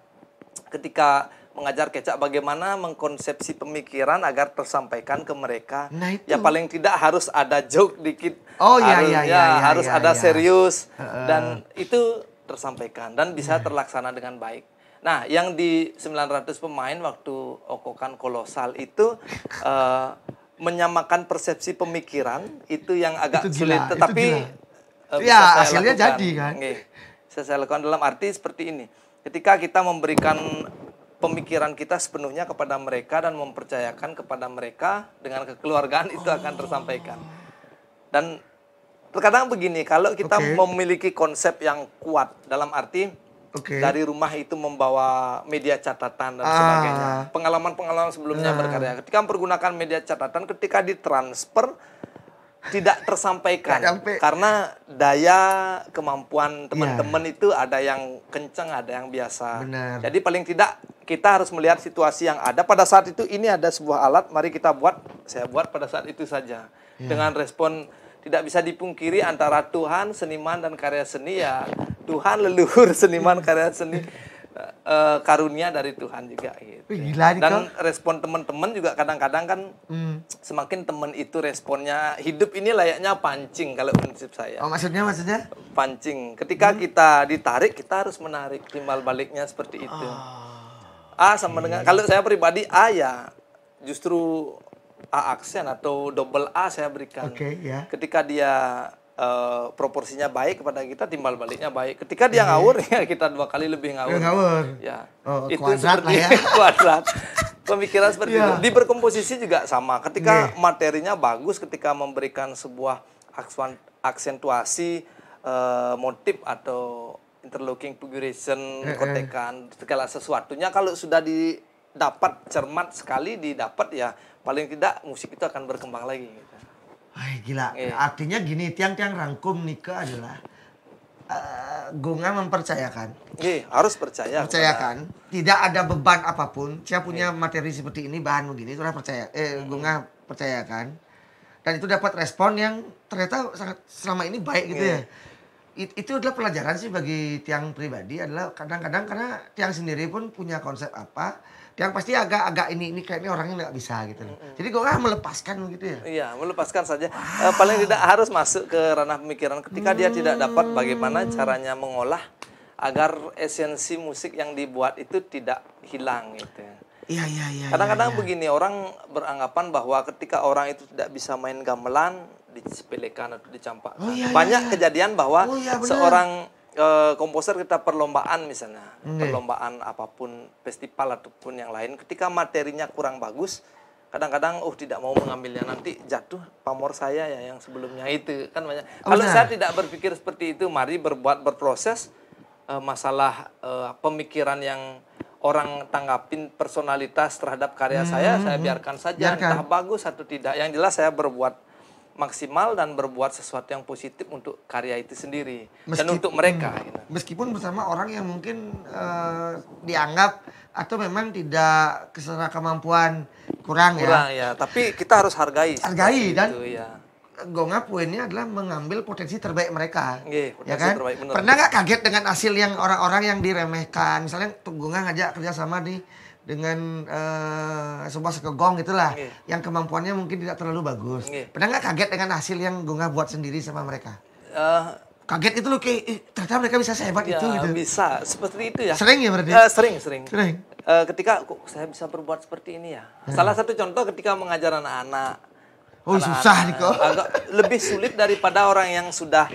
ketika mengajar kecak bagaimana mengkonsepsi pemikiran agar tersampaikan ke mereka. Nah, itu. Ya paling tidak harus ada joke dikit. Harus ada serius dan itu tersampaikan dan bisa terlaksana dengan baik. Nah, yang di 900 pemain waktu Okokan kolosal itu menyamakan persepsi pemikiran itu yang agak sulit tetapi hasilnya jadi kan. Saya lakukan dalam arti seperti ini. Ketika kita memberikan pemikiran kita sepenuhnya kepada mereka dan mempercayakan kepada mereka dengan kekeluargaan itu akan tersampaikan. Dan terkadang begini, kalau kita memiliki konsep yang kuat dalam arti dari rumah itu membawa media catatan dan sebagainya. Pengalaman-pengalaman sebelumnya berkarya. Ketika mempergunakan media catatan, ketika ditransfer tidak tersampaikan karena daya kemampuan teman-teman itu ada yang kencang, ada yang biasa. Jadi paling tidak kita harus melihat situasi yang ada pada saat itu. Ini ada sebuah alat, mari kita buat. Saya buat pada saat itu saja dengan respon tidak bisa dipungkiri antara Tuhan, seniman dan karya seni ya. Tuhan, leluhur, seniman, karya seni, karunia dari Tuhan juga gitu. Gila, dan respon teman-teman juga kadang-kadang kan semakin teman itu responnya hidup ini layaknya pancing kalau prinsip saya. Maksudnya? Pancing. Ketika kita ditarik, kita harus menarik, timbal baliknya seperti itu. A sama dengan kalau saya pribadi A ya justru A aksen atau double A saya berikan. Ketika dia proporsinya baik kepada kita, timbal baliknya baik. Ketika dia ngawur, ya kita 2 kali lebih ngawur. Ya, itu seperti kuadrat. Pemikiran seperti itu. Di berkomposisi juga sama. Ketika materinya bagus, ketika memberikan sebuah aksentuasi motif atau interlocking figuration, kontekan, segala sesuatunya kalau sudah didapat cermat sekali didapat ya paling tidak musik itu akan berkembang lagi gitu. Wah, gila. Artinya gini, tiang-tiang rangkum nikah adalah Gunga mempercayakan. Harus percaya. Percayakan. Tidak ada beban apapun. Saya punya materi seperti ini, bahan begini, sudah percaya. Gunga percayakan. Dan itu dapat respon yang ternyata sangat selama ini baik gitu ya. Itu adalah pelajaran sih bagi tiang pribadi, adalah kadang-kadang karena tiang sendiri pun punya konsep apa, tiang pasti agak ini kayaknya orangnya nggak bisa gitu loh. Jadi gue melepaskan gitu ya. Iya, melepaskan saja. Paling tidak harus masuk ke ranah pemikiran ketika dia tidak dapat bagaimana caranya mengolah agar esensi musik yang dibuat itu tidak hilang gitu. Iya. Kadang-kadang begini, orang beranggapan bahwa ketika orang itu tidak bisa main gamelan, disepelekan atau dicampakkan. Banyak kejadian bahwa seorang komposer kita perlombaan misalnya, perlombaan apapun, festival ataupun yang lain, ketika materinya kurang bagus, kadang-kadang tidak mau mengambilnya, nanti jatuh pamor saya ya yang sebelumnya itu kan banyak. Kalau saya tidak berpikir seperti itu, mari berproses. Masalah pemikiran yang orang tanggapin personalitas terhadap karya saya biarkan saja, entah bagus atau tidak. Yang jelas saya berbuat maksimal dan berbuat sesuatu yang positif untuk karya itu sendiri dan untuk mereka. Gitu. Meskipun bersama orang yang mungkin dianggap atau memang tidak secara kemampuan kurang ya. Tapi kita harus hargai dan itu, ya. Gonga poinnya adalah mengambil potensi terbaik mereka, ya kan? Terbaik, pernah nggak kaget dengan hasil yang orang-orang yang diremehkan, misalnya Gonga ngajak kerjasama dengan sebuah sekegong itulah, yang kemampuannya mungkin tidak terlalu bagus. Pernah nggak kaget dengan hasil yang Gonga buat sendiri sama mereka? Kaget itu loh, kayak ternyata mereka bisa sehebat itu gitu. Bisa seperti itu ya. Sering ya berarti? Sering. Ketika kok saya bisa berbuat seperti ini ya. Salah satu contoh ketika mengajar anak-anak. Susah nih kok. Agak lebih sulit daripada orang yang sudah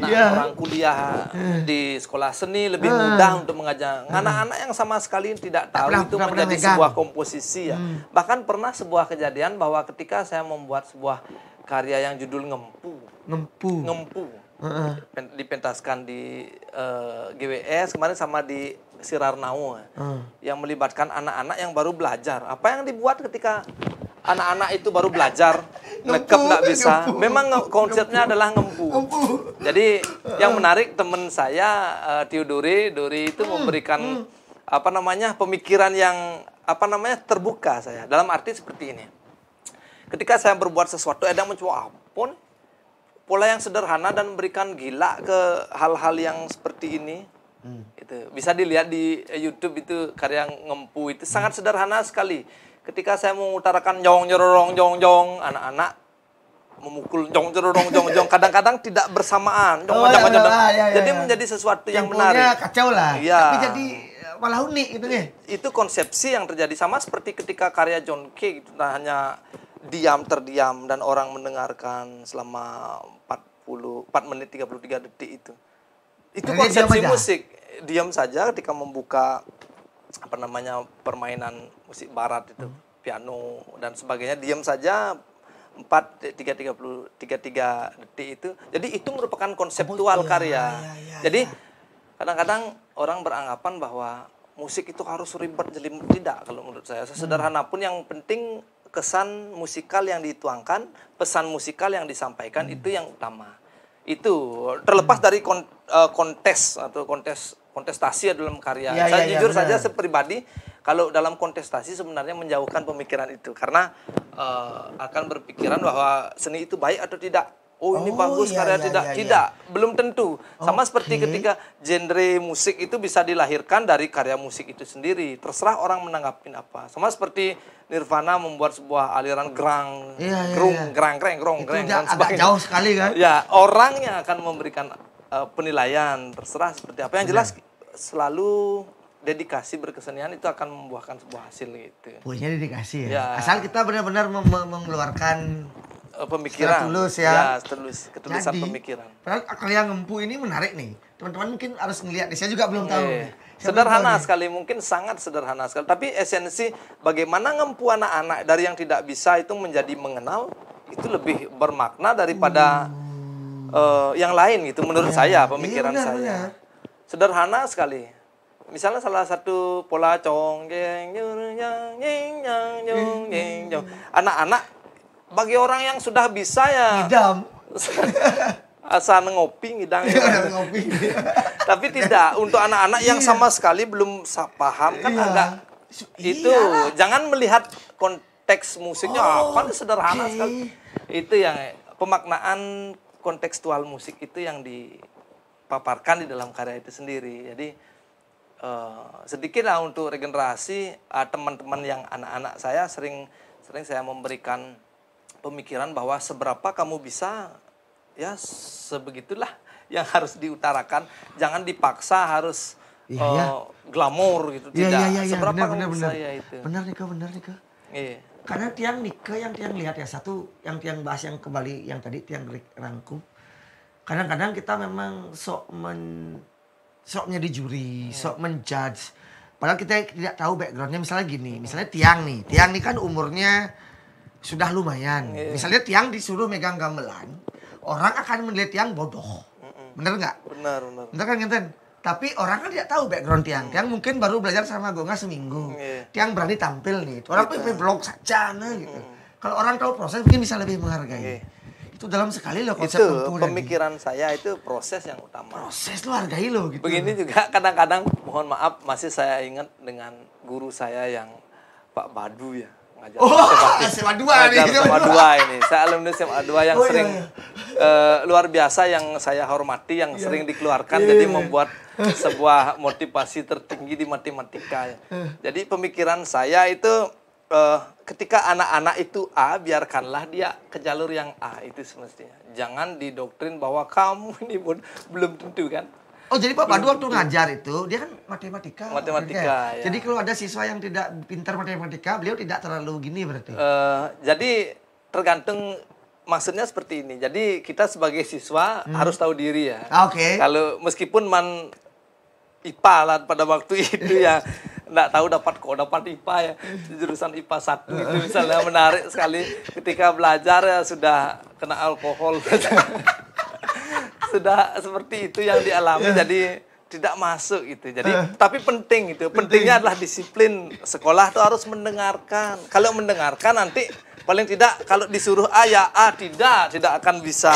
orang kuliah di sekolah seni, lebih mudah untuk mengajar. Anak-anak yang sama sekali tidak tahu itu menjadi sebuah komposisi ya. Bahkan pernah sebuah kejadian bahwa ketika saya membuat sebuah karya yang judul Ngempu. Dipentaskan di GWS kemarin sama di Sirarnau yang melibatkan anak-anak yang baru belajar. Apa yang dibuat ketika anak-anak itu baru belajar, nekep nggak bisa. Memang konsepnya adalah ngempu. Jadi yang menarik teman saya Dori itu memberikan pemikiran yang terbuka saya. Dalam arti seperti ini. Ketika saya berbuat sesuatu, ada mencoba ampun pola yang sederhana dan memberikan gila ke hal-hal yang seperti ini. Itu bisa dilihat di YouTube, itu karya ngempu itu sangat sederhana sekali. Ketika saya mengutarakan jong jorong jong jong, anak-anak memukul jong jorong jong jong, kadang-kadang tidak bersamaan. Jadi menjadi sesuatu yang menarik. Kacau lah. Tapi jadi malah unik gitu ya. Itu konsepsi yang terjadi sama seperti ketika karya John Kay gitu, hanya terdiam dan orang mendengarkan selama 4 menit 33 detik itu. Itu konsepsi musik. Diam saja ketika membuka permainan musik barat itu, piano dan sebagainya, diam saja 33 detik itu. Jadi itu merupakan konseptual karya. Jadi kadang-kadang orang beranggapan bahwa musik itu harus ribet jelimet. Tidak, kalau menurut saya. Sesederhana pun yang penting kesan musikal yang dituangkan, pesan musikal yang disampaikan itu yang utama. Itu terlepas dari kontes atau kontestasi dalam karya. Saya jujur saja pribadi, kalau dalam kontestasi sebenarnya menjauhkan pemikiran itu, karena akan berpikiran bahwa seni itu baik atau tidak. Ini bagus karya tidak, belum tentu. Sama seperti ketika genre musik itu bisa dilahirkan dari karya musik itu sendiri. Terserah orang menanggapin apa. Sama seperti Nirvana membuat sebuah aliran grang, grang, dan sebagainya. Jauh sekali kan? Ya, orang yang akan memberikan penilaian, terserah seperti apa. Yang jelas selalu dedikasi berkesenian itu akan membuahkan sebuah hasil gitu. Punya dedikasi ya. Asal kita benar-benar mengeluarkan pemikiran. Tulus ya. Ketulusan pemikiran. Padahal karya ngempu ini menarik nih. Teman-teman mungkin harus ngelihat. Saya juga belum tahu. Sederhana sekali, mungkin sangat sederhana sekali. Tapi esensi bagaimana ngempu anak-anak dari yang tidak bisa itu menjadi mengenal, itu lebih bermakna daripada yang lain gitu menurut saya, pemikiran benar, saya. benar. Sederhana sekali. Misalnya salah satu pola cong jeng nyung nyang nying nyang nyung nying nyong. Anak-anak bagi orang yang sudah bisa ya Idam. asal ngopi ngidang. Ada ngopi. Tapi tidak untuk anak-anak yang sama sekali belum paham kan agak itu jangan melihat konteks musiknya apa sederhana sekali. Itu yang pemaknaan kontekstual musik itu yang dipaparkan di dalam karya itu sendiri. Jadi sedikitlah untuk regenerasi teman-teman yang anak-anak saya sering saya memberikan pemikiran bahwa seberapa kamu bisa ya sebegitulah yang harus diutarakan, jangan dipaksa harus glamor gitu, tidak. Seberapa kamu bisa ya itu. Benar nih Kak. Iya. Karena tiang Nike yang tiang lihat ya, satu yang tiang bahas yang kembali yang tadi tiang rangkum. Kadang-kadang kita memang soknya di juri, sok menjudge. Padahal kita tidak tahu backgroundnya. Misalnya gini, misalnya tiang nih kan umurnya sudah lumayan. Misalnya tiang disuruh megang gamelan, orang akan melihat tiang bodoh. Bener nggak? Benar. Bener kan ngenten? Tapi orang kan tidak tahu background tiang. Tiang mungkin baru belajar sama Gonga seminggu. Tiang berani tampil nih. Orang vlog saja gitu. Kalau orang tahu proses mungkin bisa lebih menghargai. Itu dalam sekali loh konsep itu pemikiran saya itu proses yang utama. Proses lo hargai lo gitu. Begini juga kadang-kadang mohon maaf masih saya ingat dengan guru saya yang Pak Badu ya. Ngajar SMA 2 nih. SMA 2 ini. Saya alumni SMA 2 yang sering luar biasa yang saya hormati yang sering dikeluarkan jadi membuat sebuah motivasi tertinggi di matematika. Jadi pemikiran saya itu ketika anak-anak itu A, biarkanlah dia ke jalur yang A itu semestinya. Jangan didoktrin bahwa kamu ini belum tentu kan. Oh jadi Pak Badu waktu ngajar itu dia kan matematika. Ya. Jadi kalau ada siswa yang tidak pintar matematika, beliau tidak terlalu gini berarti. Jadi tergantung maksudnya seperti ini. Jadi kita sebagai siswa harus tahu diri ya. Oke. Kalau meskipun IPA lah pada waktu itu ya nggak tahu dapat IPA ya jurusan IPA 1 itu misalnya menarik sekali ketika belajar ya sudah kena alkohol sudah seperti itu yang dialami jadi tidak masuk itu jadi tapi penting itu pentingnya adalah disiplin sekolah tuh harus mendengarkan kalau mendengarkan nanti paling tidak kalau disuruh A ya A tidak akan bisa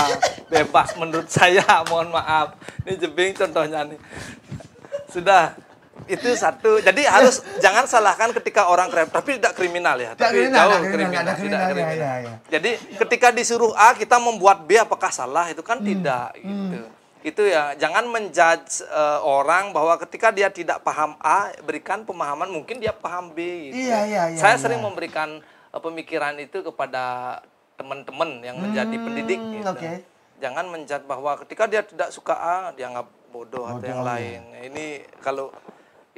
bebas menurut saya mohon maaf ini jebing contohnya nih sudah itu satu. Jadi harus jangan salahkan ketika orang tapi tidak kriminal ya. Tapi jauh kriminal, tidak kriminal. Jadi ketika disuruh A kita membuat B apakah salah itu kan tidak gitu. Itu ya jangan menjudge orang bahwa ketika dia tidak paham A berikan pemahaman mungkin dia paham B gitu. Saya sering memberikan pemikiran itu kepada teman-teman yang menjadi pendidik gitu. Jangan menjudge bahwa ketika dia tidak suka A dianggap bodoh atau yang lain. Ini kalau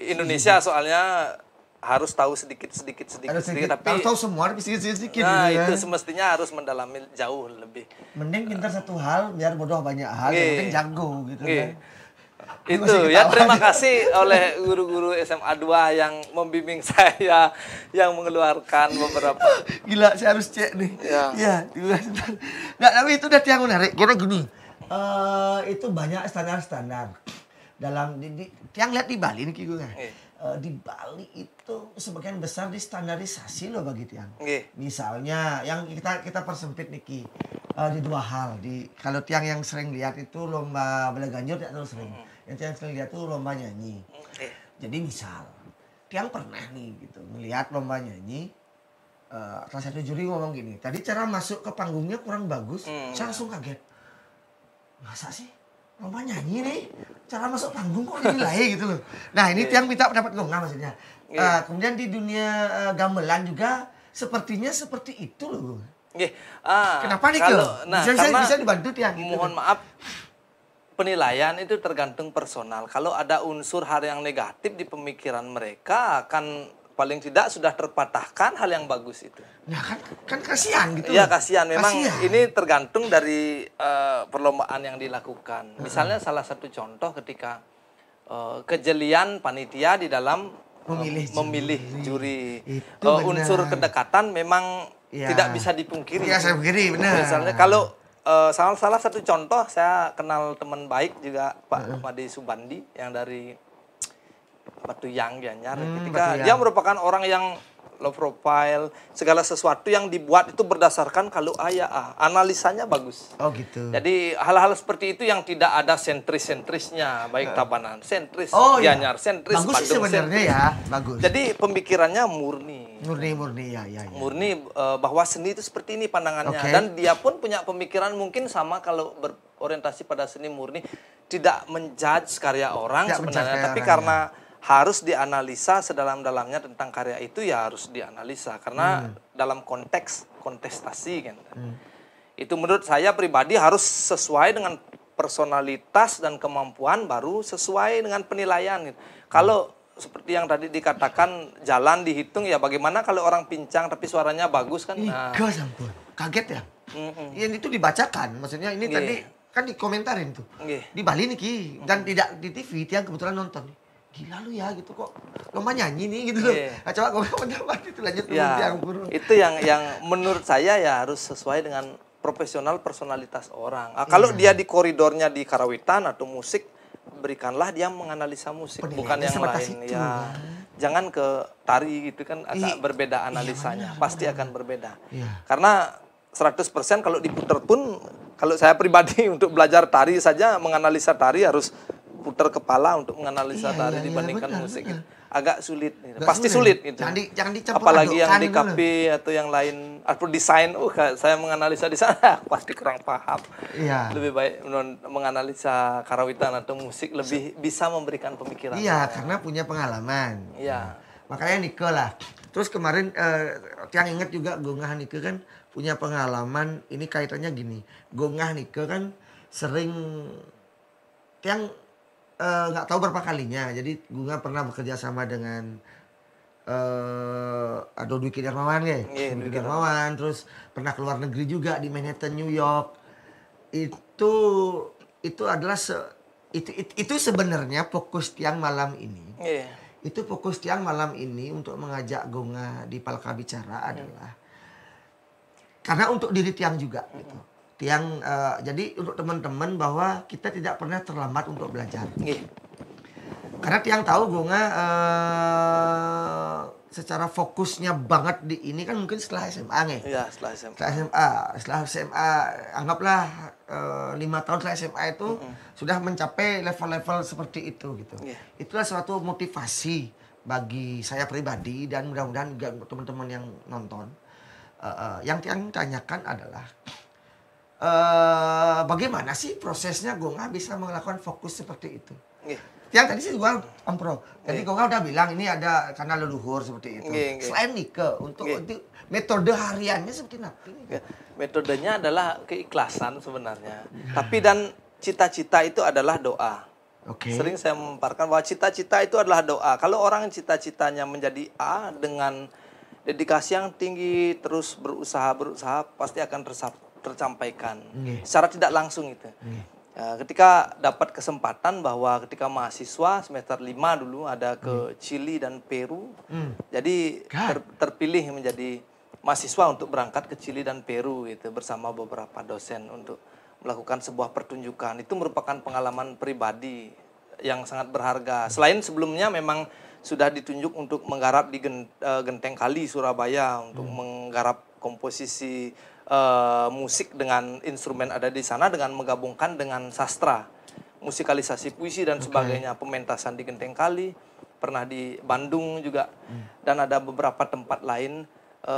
Indonesia soalnya harus tahu sedikit tapi harus tahu semua tapi sedikit nah gitu, itu semestinya harus mendalami jauh lebih mending pintar satu hal biar bodoh banyak hal yang penting jago gitu kan itu ya terima kasih oleh guru-guru SMA 2 yang membimbing saya yang mengeluarkan beberapa gila saya harus cek nih ya nggak tapi itu udah yang menarik kira gini itu banyak standar dalam yang lihat di Bali nih Kigo di Bali itu sebagian besar distandarisasi loh bagi tiang. Misalnya yang kita persempit Niki di dua hal kalau tiang yang sering lihat itu lomba bela ganjur tidak terlalu sering. Yang tiang sering lihat itu lomba nyanyi. Jadi misal tiang pernah nih gitu melihat lomba nyanyi salah satu juri ngomong gini, tadi cara masuk ke panggungnya kurang bagus, saya langsung kaget. Masa sih? Lomba nyanyi nih, cara masuk panggung kok dinilai gitu loh. Nah ini tiang minta pendapat Gonga maksudnya. Kemudian di dunia gamelan juga sepertinya seperti itu loh. Kenapa nih kalau bisa dibantu tiang gitu. Mohon maaf, penilaian itu tergantung personal. Kalau ada unsur hal yang negatif di pemikiran mereka akan paling tidak sudah terpatahkan hal yang bagus itu. Nah kan kasihan gitu. Iya kasihan. Memang ini tergantung dari perlombaan yang dilakukan. Misalnya salah satu contoh ketika kejelian panitia di dalam memilih juri. Unsur kedekatan memang tidak bisa dipungkiri. Iya saya pungkiri benar. Misalnya kalau salah satu contoh, saya kenal teman baik juga Pak Made Subandi yang dari Batu Yang Gianyar. Ketika Batu dia Yang. merupakan orang yang low profile, segala sesuatu yang dibuat itu berdasarkan kalau A ya A, analisanya bagus. Oh gitu. Jadi hal-hal seperti itu yang tidak ada sentris-sentrisnya, baik Tabanan, sentris Oh iya. Gianyar, sentris Bagus sih Bandung, sebenarnya sentris. ya, bagus. Jadi pemikirannya murni. Murni ya. Murni bahwa seni itu seperti ini pandangannya. Oke. Dan dia pun punya pemikiran mungkin sama kalau berorientasi pada seni murni, tidak menjudge karya orang Tidak sebenarnya, menjudge tapi karya karena harus dianalisa sedalam-dalamnya tentang karya itu, ya harus dianalisa karena dalam konteks kontestasi kan. Itu menurut saya pribadi harus sesuai dengan personalitas dan kemampuan, baru sesuai dengan penilaian gitu. Kalau seperti yang tadi dikatakan jalan dihitung, ya bagaimana kalau orang pincang tapi suaranya bagus kan? Nah, Iga sampun. Kaget ya? Yang itu dibacakan, maksudnya ini Nggih. tadi kan dikomentarin tuh. Nggih. Di Bali nih Ki, dan tidak di TV, yang kebetulan nonton. Gila lu ya gitu kok. Lomba nyanyi nih gitu loh. Nggih. Nah, coba gue pendapat itu lanjut dulu Ya, Tiang Purwo. itu yang menurut saya ya harus sesuai dengan profesional personalitas orang. Kalau dia di koridornya di karawitan atau musik, berikanlah dia menganalisa musik, Penilaiannya bukan yang sebatas lain. itu, Ya, kan? jangan ke tari gitu kan, agak Iya, berbeda analisanya, pasti akan berbeda. Iya. Karena 100% kalau diputar pun, kalau saya pribadi untuk belajar tari saja, menganalisa tari harus putar kepala untuk menganalisa tari dibandingkan benar, musik. benar. Agak sulit, gitu. Nggak Pasti sulit gitu. Jangan dicampur Apalagi yang adukkan DKP atau yang lain, atau desain, saya menganalisa di sana pasti kurang paham. Iya. Lebih baik menganalisa karawitan atau musik, lebih bisa memberikan pemikiran. Iya, karena punya pengalaman. Iya. Makanya Nike lah. Terus kemarin Tiang ingat juga Gongah Nike kan punya pengalaman, ini kaitannya gini. Gongah Nike kan sering Tiang nggak tahu berapa kalinya. Jadi Gunga pernah bekerja sama dengan Dwiki Darmawan ya. Iya, Dwiki Darmawan, terus pernah keluar negeri juga di Manhattan, New York. Itu adalah itu sebenarnya fokus Tiang malam ini. Iya. Itu fokus Tiang malam ini untuk mengajak Gonga di Palka Bicara adalah karena untuk diri Tiang juga gitu. Tiang jadi untuk teman-teman bahwa kita tidak pernah terlambat untuk belajar. Iya. Karena Tiang tahu Gonga secara fokusnya banget di ini kan mungkin setelah SMA nih. Iya, setelah SMA. Setelah SMA anggaplah 5 tahun setelah SMA itu sudah mencapai level-level seperti itu gitu. Iya. Itulah suatu motivasi bagi saya pribadi dan mudah-mudahan juga untuk teman-teman yang nonton. Yang Tiang tanyakan adalah bagaimana sih prosesnya Gonga bisa melakukan fokus seperti itu? Iya. Yang tadi sih gua Ampro. Tadi Gonga udah bilang ini ada karena leluhur seperti itu. Nggih. Selain Nike untuk Nggih. itu metode hariannya seperti apa? Ya, metodenya adalah keikhlasan sebenarnya. Tapi dan cita-cita itu adalah doa. Oke. Sering saya memaparkan bahwa cita-cita itu adalah doa. Kalau orang cita-citanya menjadi A dengan dedikasi yang tinggi, terus berusaha pasti akan tersampaikan. Nggih. Secara tidak langsung itu. Ya, ketika dapat kesempatan bahwa ketika mahasiswa semester 5 dulu ada ke Chili dan Peru. Jadi terpilih menjadi mahasiswa untuk berangkat ke Chili dan Peru gitu bersama beberapa dosen untuk melakukan sebuah pertunjukan. Itu merupakan pengalaman pribadi yang sangat berharga. Selain sebelumnya memang sudah ditunjuk untuk menggarap di Genteng Kali Surabaya untuk menggarap komposisi musik dengan instrumen ada di sana dengan menggabungkan dengan sastra, musikalisasi puisi dan sebagainya, pementasan di Genteng Kali, pernah di Bandung juga dan ada beberapa tempat lain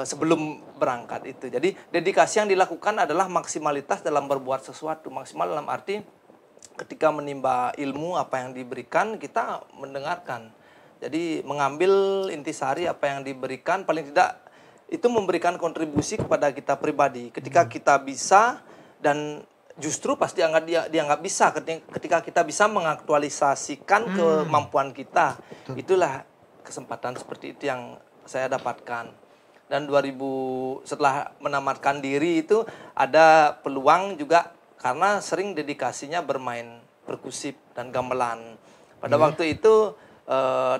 sebelum berangkat itu. Jadi dedikasi yang dilakukan adalah maksimalitas dalam berbuat sesuatu. Maksimal dalam arti ketika menimba ilmu apa yang diberikan kita mendengarkan. Jadi mengambil intisari apa yang diberikan, paling tidak itu memberikan kontribusi kepada kita pribadi. Ketika kita bisa dan justru pasti dianggap bisa ketika kita bisa mengaktualisasikan kemampuan kita. Itulah kesempatan seperti itu yang saya dapatkan. Dan setelah menamatkan diri itu ada peluang juga karena sering dedikasinya bermain perkusif dan gamelan. Pada waktu itu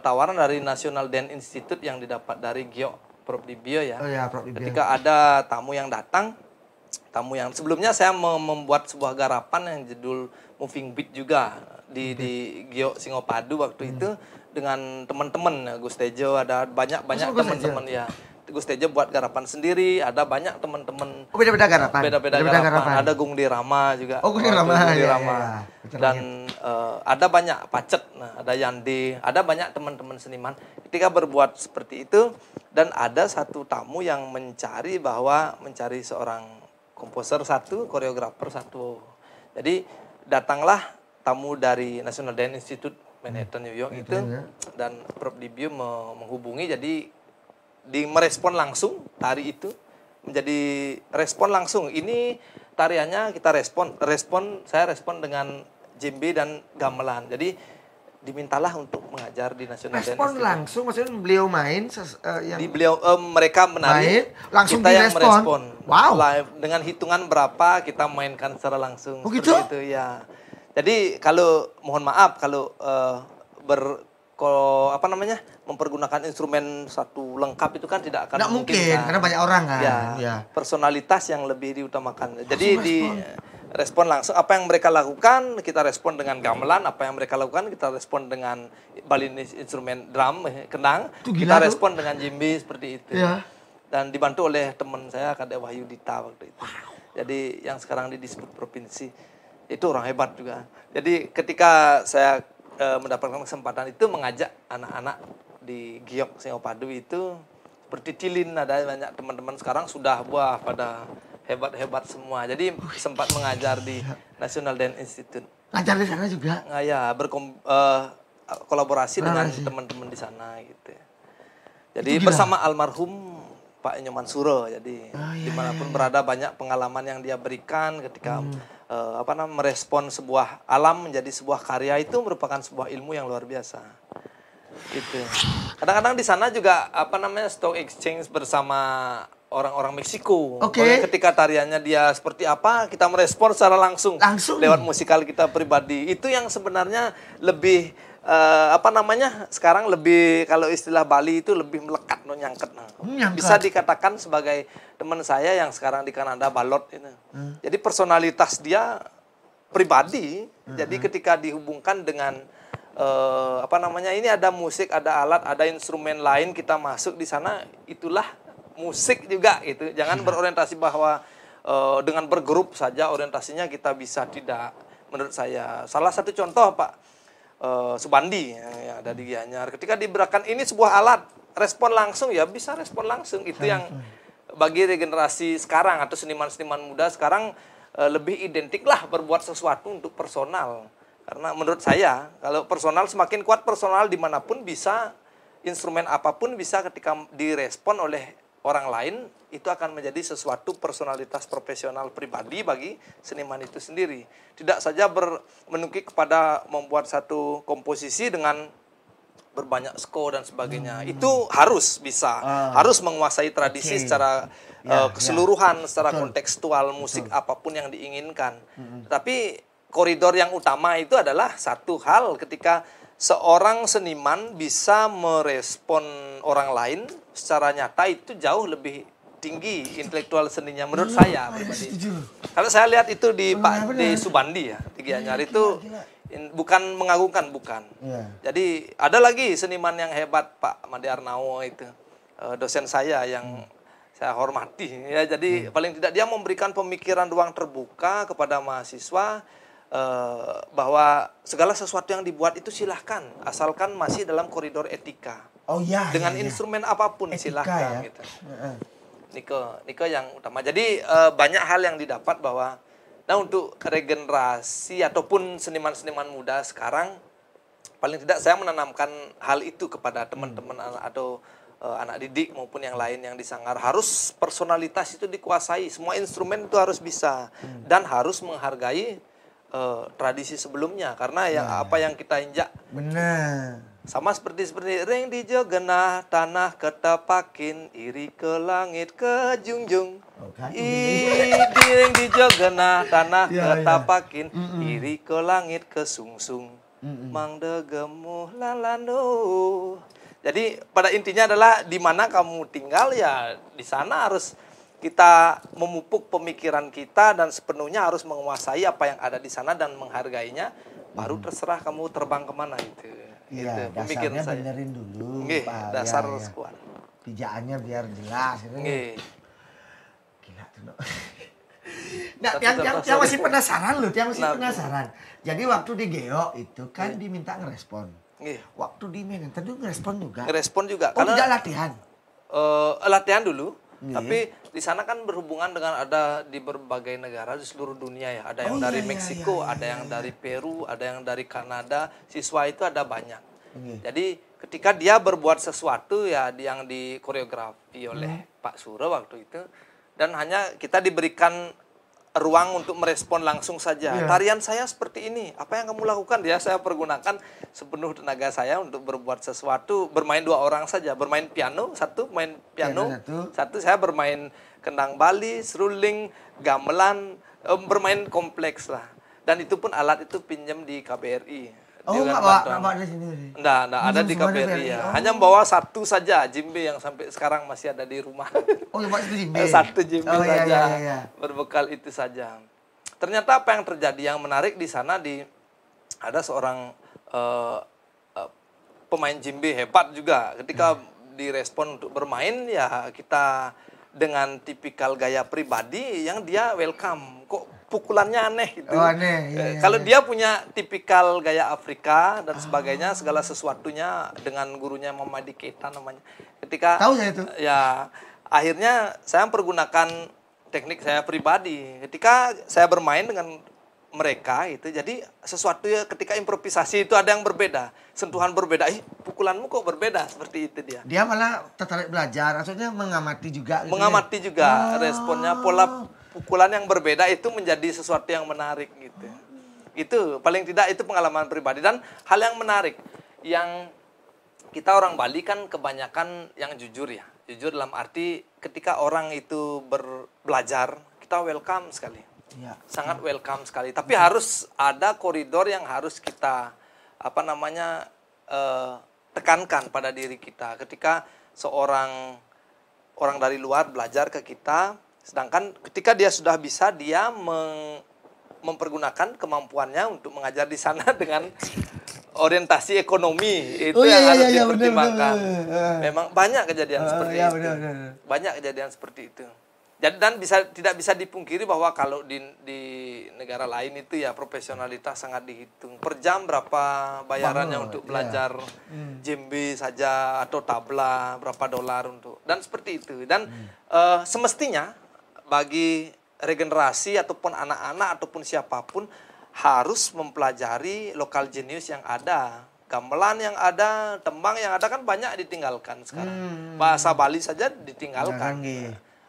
tawaran dari National Dance Institute yang didapat dari Gio Prof. Dibio ya. Oh ya, Prof. Dibio. Ketika ada tamu yang datang tamu yang sebelumnya saya membuat sebuah garapan yang judul Moving Beat juga di Giok Singopadu waktu itu dengan teman-teman Gus Tejo, ada banyak teman-teman ya. Gus Tejo buat garapan sendiri, ada banyak teman-teman. Oh, beda-beda garapan. Beda-beda garapan. Ada Gungdi Rama juga. Oh, Gungdi Rama. Rama. Dan ada banyak Pacet, ada Yandi, ada banyak teman-teman seniman. Ketika berbuat seperti itu, dan ada satu tamu yang mencari seorang komposer satu, koreografer satu. Jadi datanglah tamu dari National Dance Institute Manhattan, New York itu, dan Prof. Dibio menghubungi, jadi merespon langsung tari itu menjadi respon langsung. Ini tariannya kita saya respon dengan djembe dan gamelan. Jadi dimintalah untuk mengajar di National Dance Respon Institute. langsung, maksudnya beliau main mereka menari, langsung kita yang direspon. merespon. Wow. Live dengan hitungan berapa kita mainkan secara langsung. Oh, gitu? Seperti itu ya. Jadi kalau mohon maaf kalau mempergunakan instrumen satu lengkap itu kan tidak akan mungkin kan. karena banyak orang kan. Ya, personalitas yang lebih diutamakan. Jadi respon langsung, apa yang mereka lakukan kita respon dengan gamelan, apa yang mereka lakukan kita respon dengan balinis instrumen drum, kendang, kita respon dengan djembe seperti itu. Ya. Dan dibantu oleh teman saya Kadek Wahyu Dita waktu itu. Jadi yang sekarang di Disebut Provinsi itu orang hebat juga. Jadi ketika saya mendapatkan kesempatan itu mengajak anak-anak di Giok Singopadu itu seperti Cilin, ada banyak teman-teman sekarang sudah pada hebat-hebat semua. Jadi sempat mengajar di National Dance Institute. Ngajar di sana juga? Ya, kolaborasi dengan teman-teman di sana gitu. Jadi bersama almarhum Pak Nyoman Suro. Jadi dimanapun berada banyak pengalaman yang dia berikan ketika merespon sebuah alam menjadi sebuah karya, itu merupakan sebuah ilmu yang luar biasa. Gitu. Kadang-kadang di sana juga stock exchange bersama orang-orang Meksiko. Ketika tariannya dia seperti apa, kita merespon secara langsung lewat musikal kita pribadi. Itu yang sebenarnya lebih sekarang lebih, kalau istilah Bali itu lebih melekat, nyangket. Bisa dikatakan sebagai teman saya yang sekarang di Kanada, Balot ini. Jadi personalitas dia pribadi. Jadi ketika dihubungkan dengan ini ada musik, ada alat, ada instrumen lain, kita masuk di sana, itulah musik juga gitu. Jangan berorientasi bahwa dengan bergrup saja orientasinya kita bisa, tidak. Menurut saya salah satu contoh Pak Subandi yang ada di Gianyar, ketika diberikan ini sebuah alat, respon langsung, ya bisa respon langsung. Itu yang bagi regenerasi sekarang atau seniman-seniman muda sekarang lebih identik lah berbuat sesuatu untuk personal. Karena menurut saya kalau personal, semakin kuat personal dimanapun bisa, instrumen apapun bisa, ketika direspon oleh orang lain itu akan menjadi sesuatu personalitas profesional pribadi bagi seniman itu sendiri. Tidak saja menukik kepada membuat satu komposisi dengan berbanyak score dan sebagainya. Itu harus bisa, harus menguasai tradisi secara keseluruhan, secara kontekstual musik apapun yang diinginkan. Tapi koridor yang utama itu adalah satu hal, ketika seorang seniman bisa merespon orang lain secara nyata, itu jauh lebih tinggi intelektual seninya menurut saya pribadi. Kalau saya lihat itu di Subandi ya, di Gianyar itu bukan mengagungkan, bukan. Jadi ada lagi seniman yang hebat, Pak Made Arnawo itu, dosen saya yang saya hormati ya. Jadi paling tidak dia memberikan pemikiran ruang terbuka kepada mahasiswa, bahwa segala sesuatu yang dibuat itu silahkan, asalkan masih dalam koridor etika. Dengan instrumen apapun etika, silahkan ya? Gitu. Niko yang utama. Jadi banyak hal yang didapat bahwa, untuk regenerasi ataupun seniman-seniman muda sekarang, paling tidak saya menanamkan hal itu kepada teman-teman atau anak didik maupun yang lain yang di Sanggar. Harus personalitas itu dikuasai, semua instrumen itu harus bisa, dan harus menghargai tradisi sebelumnya, karena apa yang kita injak sama seperti ring di jogenah tanah ketapakin, iri ke langit ke junjung. Ring di jogenah tanah ketapakin, iri ke langit ke sungsung. Mangde gemuh lalano. Jadi pada intinya adalah di mana kamu tinggal, ya di sana harus kita memupuk pemikiran kita dan sepenuhnya harus menguasai apa yang ada di sana dan menghargainya, baru terserah kamu terbang kemana itu. Iya, Itu pemikiran dasarnya saya. benerin dulu. Nggih, Pak. dasar Ya, ya. sekuat. Pijaannya biar jelas. Gitu. Nggih. Gila tuh. No. Nah, Satu yang contoh, masih sorry. penasaran loh, yang masih Nah, penasaran. Jadi waktu di Geo itu kan diminta ngerespon. Nggih. Waktu di Medan tadi ngerespon juga. Ngerespon juga Oh, tidak latihan. latihan dulu. Nggih. Tapi di sana kan berhubungan dengan ada di berbagai negara di seluruh dunia ya. Ada yang Oh, dari iya, iya, Meksiko, iya, ada iya, yang iya. dari Peru, ada yang dari Kanada. Siswa itu ada banyak. Nggih. Jadi ketika dia berbuat sesuatu ya yang dikoreografi oleh Pak Suro waktu itu, dan hanya kita diberikan ruang untuk merespon langsung saja. Iya. Tarian saya seperti ini, apa yang kamu lakukan? Ya saya pergunakan sepenuh tenaga saya untuk berbuat sesuatu. Bermain 2 orang saja, bermain piano, satu main piano, Piano satu saya bermain kendang Bali, seruling, gamelan, bermain kompleks lah. Dan itu pun alat itu pinjam di KBRI. Oh, Di nggak Banten. bawa di sini. Enggak, ada di Semua KBRI dari ya. BRI. Oh. Hanya membawa satu saja, jimbe yang sampai sekarang masih ada di rumah. Oh, ya, Pak, itu jimbe. Satu jimbe Oh, iya, saja. iya, iya. Berbekal itu saja. Ternyata apa yang terjadi yang menarik di sana ada seorang pemain jimbe hebat juga. Ketika direspon untuk bermain ya kita dengan tipikal gaya pribadi yang dia welcome. Kok pukulannya aneh gitu. Oh, aneh. Iya, iya, Kalau iya. dia punya tipikal gaya Afrika dan sebagainya, segala sesuatunya dengan gurunya Mamadi Keita namanya. Ketika Tahu saya itu. ya akhirnya saya mempergunakan teknik saya pribadi. Ketika saya bermain dengan mereka itu, jadi sesuatu ya ketika improvisasi itu ada yang berbeda, sentuhan berbeda. Pukulanmu kok berbeda seperti itu dia. Dia malah tertarik belajar, maksudnya mengamati juga. Gitu Mengamati ya? juga responnya, pola pukulan yang berbeda itu menjadi sesuatu yang menarik gitu. Itu paling tidak itu pengalaman pribadi. Dan hal yang menarik yang kita orang Bali kan kebanyakan yang jujur ya. Jujur dalam arti ketika orang itu belajar, kita welcome sekali. Iya. Sangat welcome sekali. Tapi harus ada koridor yang harus kita tekankan pada diri kita. Ketika seorang orang dari luar belajar ke kita, sedangkan ketika dia sudah bisa, dia mempergunakan kemampuannya untuk mengajar di sana dengan orientasi ekonomi. Itu Oh, iya, yang iya, harus iya, dipertimbangkan. benar. Memang banyak kejadian seperti iya, itu. benar. Banyak kejadian seperti itu. Jadi dan tidak bisa dipungkiri bahwa kalau di negara lain itu ya profesionalitas sangat dihitung. Per jam berapa bayarannya Banget, untuk iya. belajar djembe saja atau tabla, berapa dolar untuk. Dan seperti itu. Dan semestinya bagi regenerasi ataupun anak-anak ataupun siapapun harus mempelajari lokal jenius yang ada. Gamelan yang ada, tembang yang ada kan banyak ditinggalkan sekarang. Bahasa Bali saja ditinggalkan.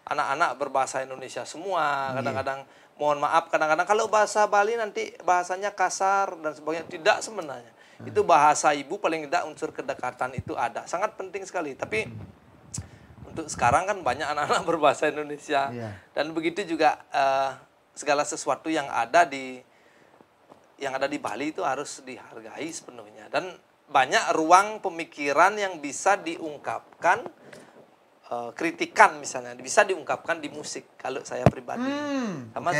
Anak-anak berbahasa Indonesia semua. Kadang-kadang mohon maaf, kadang-kadang kalau bahasa Bali nanti bahasanya kasar dan sebagainya. Tidak sebenarnya. Itu bahasa ibu, paling tidak unsur kedekatan itu ada. Sangat penting sekali. Tapi untuk sekarang kan banyak anak-anak berbahasa Indonesia. Dan begitu juga segala sesuatu yang ada di Bali itu harus dihargai sepenuhnya. Dan banyak ruang pemikiran yang bisa diungkapkan, kritikan misalnya bisa diungkapkan di musik kalau saya pribadi. Sama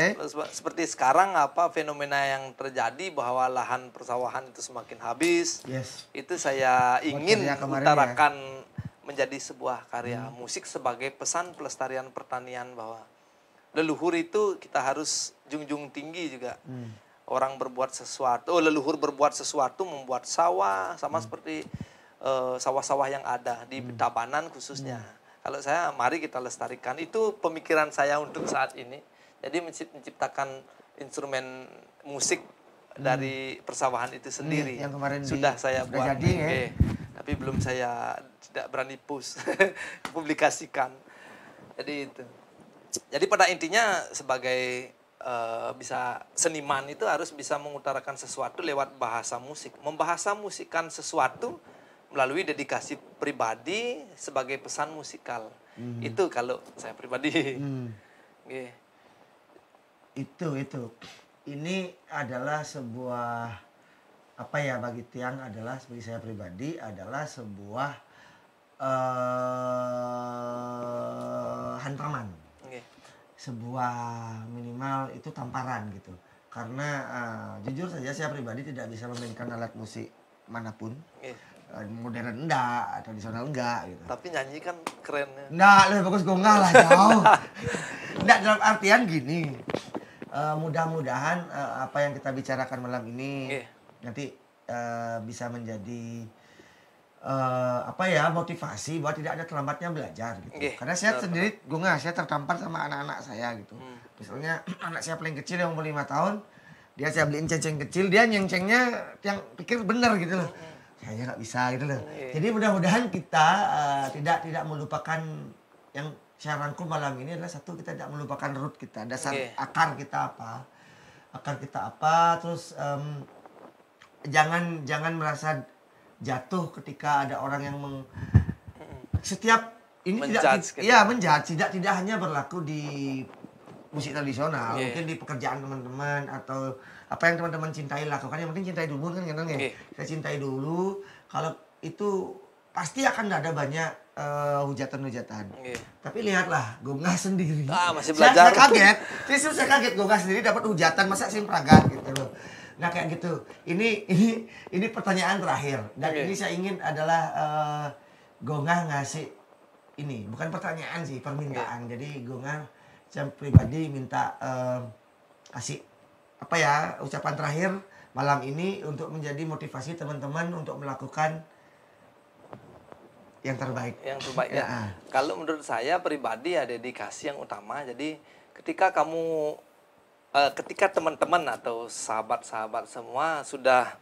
seperti sekarang fenomena yang terjadi bahwa lahan persawahan itu semakin habis. Itu saya ingin utarakan menjadi sebuah karya musik sebagai pesan pelestarian pertanian, bahwa leluhur itu kita harus junjung tinggi juga. Orang berbuat sesuatu, leluhur berbuat sesuatu, membuat sawah, sama seperti sawah-sawah yang ada di Tabanan khususnya. Kalau saya, mari kita lestarikan. Itu pemikiran saya untuk saat ini. Jadi menciptakan instrumen musik dari persawahan itu sendiri. Yang kemarin sudah saya buat. jadi, ya? Tapi belum saya tidak berani push, publikasikan. Jadi itu. Jadi pada intinya sebagai bisa seniman itu harus bisa mengutarakan sesuatu lewat bahasa musik. Membahasa musikan sesuatu melalui dedikasi pribadi sebagai pesan musikal. Itu kalau saya pribadi. Itu. Ini adalah sebuah, bagi Tiang adalah, bagi saya pribadi adalah sebuah hantaman. sebuah minimal itu tamparan gitu. Karena jujur saja saya pribadi tidak bisa memainkan alat musik manapun. Modern enggak, tradisional enggak gitu. Tapi nyanyi kan keren ya. Enggak, lebih bagus gonggah lah jauh. Enggak, dalam artian gini. Mudah-mudahan apa yang kita bicarakan malam ini nanti bisa menjadi motivasi bahwa tidak ada terlambatnya belajar gitu. Karena saya sendiri gonggah, saya tertampar sama anak-anak saya gitu. Misalnya anak saya paling kecil yang umur 5 tahun, dia saya beliin cengceng kecil, dia nyengcengnya yang pikir bener gitu loh. Saya nggak bisa gitu loh. Jadi mudah-mudahan kita tidak melupakan yang saya rangkum malam ini adalah satu, kita tidak melupakan root kita, dasar akar kita apa, terus jangan merasa jatuh ketika ada orang yang setiap ini menjudge tidak hanya berlaku di musik tradisional, mungkin di pekerjaan teman-teman atau apa yang teman-teman cintai lakukan, yang penting cintai dulu kan kita cintai dulu. Kalau itu pasti akan ada banyak hujatan-hujatan. Tapi lihatlah Gonggah sendiri. Masih belajar. Saya kaget. Justru saya kaget Gonggah sendiri dapat hujatan, masa simpragat gitu loh. Nah kayak gitu. Ini pertanyaan terakhir dan ini saya ingin adalah Gonggah ngasih ini bukan pertanyaan sih, permintaan. Jadi Gonggah saya pribadi minta kasih ucapan terakhir malam ini untuk menjadi motivasi teman-teman untuk melakukan yang terbaik. Yang terbaik ya. Kalau menurut saya pribadi ya dedikasi yang utama. Jadi ketika teman-teman atau sahabat-sahabat semua sudah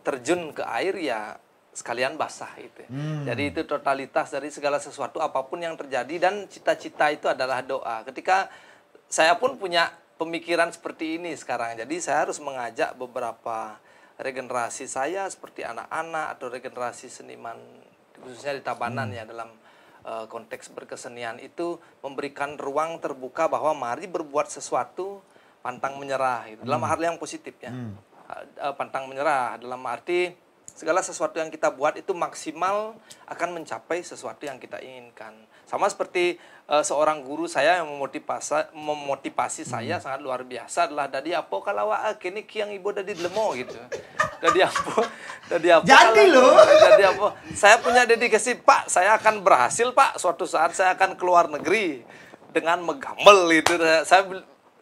terjun ke air ya sekalian basah itu. Jadi itu totalitas dari segala sesuatu apapun yang terjadi, dan cita-cita itu adalah doa. Ketika saya pun punya pemikiran seperti ini sekarang. Jadi saya harus mengajak beberapa regenerasi saya seperti anak-anak atau regenerasi seniman khususnya di Tabanan ya, dalam konteks berkesenian itu memberikan ruang terbuka bahwa mari berbuat sesuatu, pantang menyerah gitu. Dalam hal yang positif ya. Pantang menyerah dalam arti segala sesuatu yang kita buat itu maksimal akan mencapai sesuatu yang kita inginkan. Sama seperti seorang guru saya yang memotivasi saya sangat luar biasa adalah dadi apo kalau kini kiang ibu dadi lemo gitu. Dadi apo jadi loh. Dadi apo. Saya punya dedikasi, Pak, saya akan berhasil, Pak. Suatu saat saya akan keluar negeri dengan megambel gitu.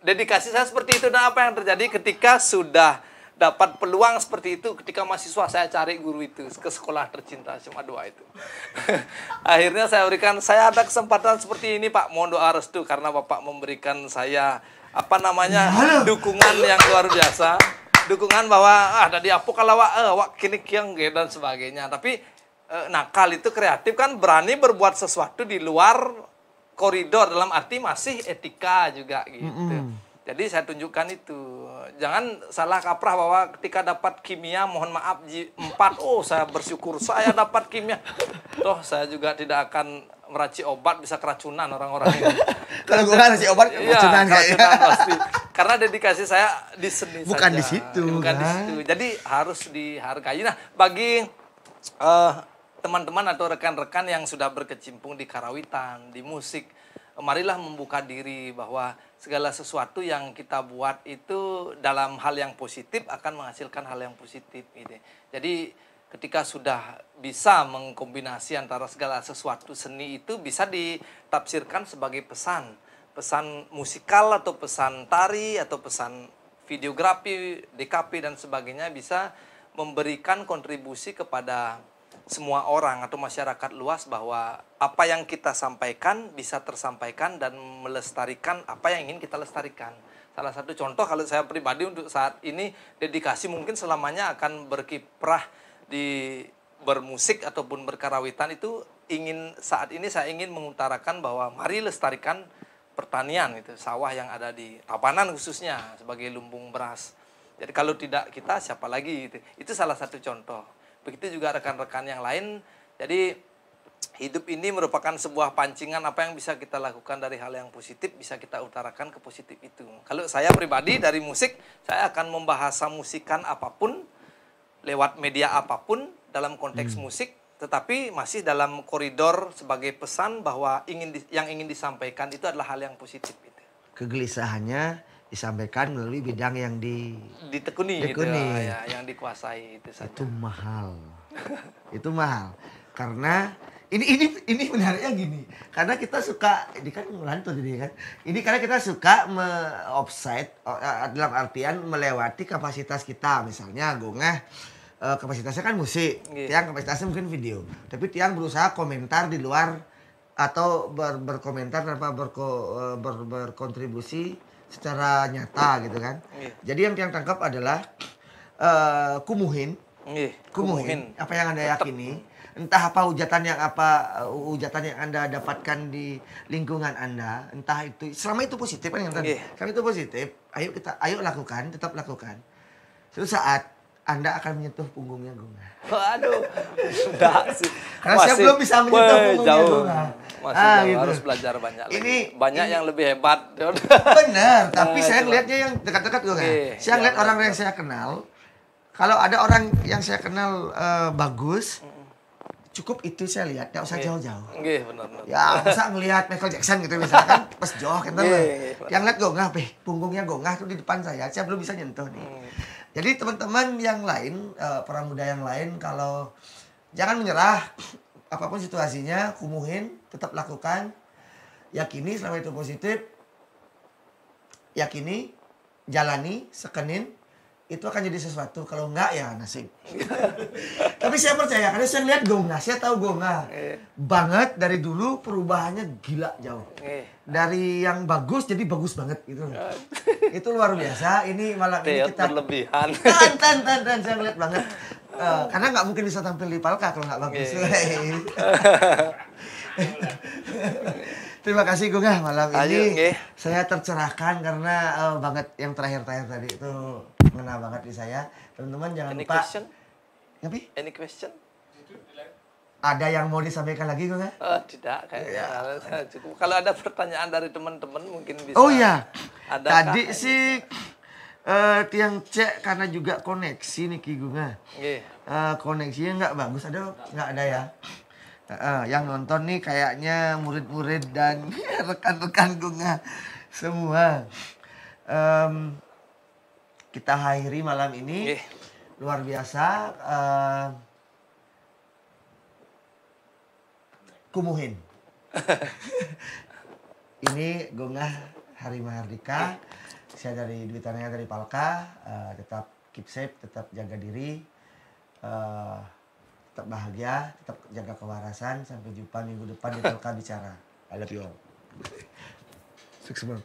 Dedikasi saya seperti itu. Dan apa yang terjadi ketika sudah dapat peluang seperti itu, ketika mahasiswa saya cari guru itu ke sekolah tercinta SMA 2 itu. Akhirnya saya ada kesempatan seperti ini, Pak. Mohon doa restu karena Bapak memberikan saya dukungan yang luar biasa. Dukungan bahwa tadi apa kalau kini kiang dan sebagainya. Tapi nakal itu kreatif kan, berani berbuat sesuatu di luar koridor, dalam arti masih etika juga gitu. Jadi saya tunjukkan itu. Jangan salah kaprah bahwa ketika dapat kimia, mohon maaf, 4, saya bersyukur saya dapat kimia. Toh saya juga tidak akan meracik obat, bisa keracunan orang-orang ini. Kalau gue ngeracik obat, keracunan pasti. Karena dedikasi saya di seni bukan saja. Di situ. Bukan di situ. Jadi harus dihargai. Nah, bagi teman-teman atau rekan-rekan yang sudah berkecimpung di karawitan, di musik, marilah membuka diri bahwa segala sesuatu yang kita buat itu dalam hal yang positif akan menghasilkan hal yang positif gitu. Jadi ketika sudah bisa mengkombinasi antara segala sesuatu, seni itu bisa ditafsirkan sebagai pesan musikal atau pesan tari atau pesan videografi, DKP dan sebagainya, bisa memberikan kontribusi kepada semua orang atau masyarakat luas bahwa apa yang kita sampaikan bisa tersampaikan dan melestarikan apa yang ingin kita lestarikan. Salah satu contoh kalau saya pribadi untuk saat ini, dedikasi mungkin selamanya akan berkiprah di bermusik ataupun berkarawitan itu saat ini saya ingin mengutarakan bahwa mari lestarikan pertanian itu, sawah yang ada di Tabanan khususnya sebagai lumbung beras. Jadi kalau tidak kita siapa lagi gitu. Itu salah satu contoh. Begitu juga rekan-rekan yang lain. Jadi hidup ini merupakan sebuah pancingan, apa yang bisa kita lakukan dari hal yang positif bisa kita utarakan ke positif itu. Kalau saya pribadi dari musik, saya akan membahasa musikan apapun lewat media apapun dalam konteks musik, tetapi masih dalam koridor sebagai pesan bahwa yang ingin disampaikan itu adalah hal yang positif. kegelisahannya disampaikan melalui bidang yang ditekuni gitu Tekuni. ya, yang dikuasai itu saja. itu mahal. Itu mahal. Karena ini menariknya gini. Karena kita suka ini kan ngelantur jadi kan. Ini karena kita suka offside dalam artian melewati kapasitas kita. Misalnya Gongah kapasitasnya kan musik, Tiang kapasitasnya mungkin video. Tapi Tiang berusaha komentar di luar atau berkomentar tanpa berkontribusi secara nyata gitu kan. Jadi yang Tiang tangkap adalah kumuhin. Apa yang Anda yakini, entah apa hujatan yang Anda dapatkan di lingkungan Anda, entah itu selama itu positif kan yang tadi. Kalau itu positif, ayo lakukan, tetap lakukan. Suatu saat Anda akan menyentuh punggungnya Gongah. Waduh, sudah sih. Karena saya belum bisa menyentuh punggungnya Gongah. Masih jauh, gitu. harus belajar banyak Ini, lagi. Banyak yang lebih hebat. Benar, tapi saya ngelihatnya yang dekat-dekat Gongah. Saya ngeliat orang yang saya kenal. Kalau ada orang yang saya kenal bagus, cukup itu saya lihat, tidak usah jauh-jauh. Benar. Ya, masa ngelihat Michael Jackson gitu misalnya kan, pas jauh kan. Yang lihat Gongah, punggungnya Gongah tuh di depan saya belum bisa nyentuh nih. Jadi teman-teman yang lain, para muda yang lain, kalau jangan menyerah, apapun situasinya, kumuhin, tetap lakukan, yakini selama itu positif, yakini, jalani, sekenin, itu akan jadi sesuatu. Kalau enggak ya nasib. Tapi saya percaya karena saya lihat Gongah, saya tahu Gongah banget dari dulu, perubahannya gila jauh. Dari yang bagus jadi bagus banget gitu. Itu luar biasa. Ini malam ini kita berlebihan. Tan saya ngeliat banget. Karena nggak mungkin bisa tampil di Palka kalau nggak bagus. Terima kasih Gongah malam ini. Saya tercerahkan karena banget yang terakhir tadi itu ngena banget di saya. Teman-teman jangan lupa. Question? Any question? Ada yang mau disampaikan lagi Gongah? Tidak kayaknya. Cukup. Kalau ada pertanyaan dari teman-teman mungkin bisa. Oh iya. Adakah? Tadi sih tiang cek karena juga koneksi nih Ki Gongah. Koneksinya nggak bagus. Nggak ada ya. Yang nonton nih kayaknya murid-murid dan rekan-rekan Gongah semua. Kita akhiri malam ini. Luar biasa. Kumuhin. Ini Gongah Hari Mahardika. Saya dari Dwi Tanaya dari Palka. Tetap keep safe, tetap jaga diri. Tetap bahagia, tetap jaga kewarasan. Sampai jumpa minggu depan di Palka Bicara. I love you all. Sukses.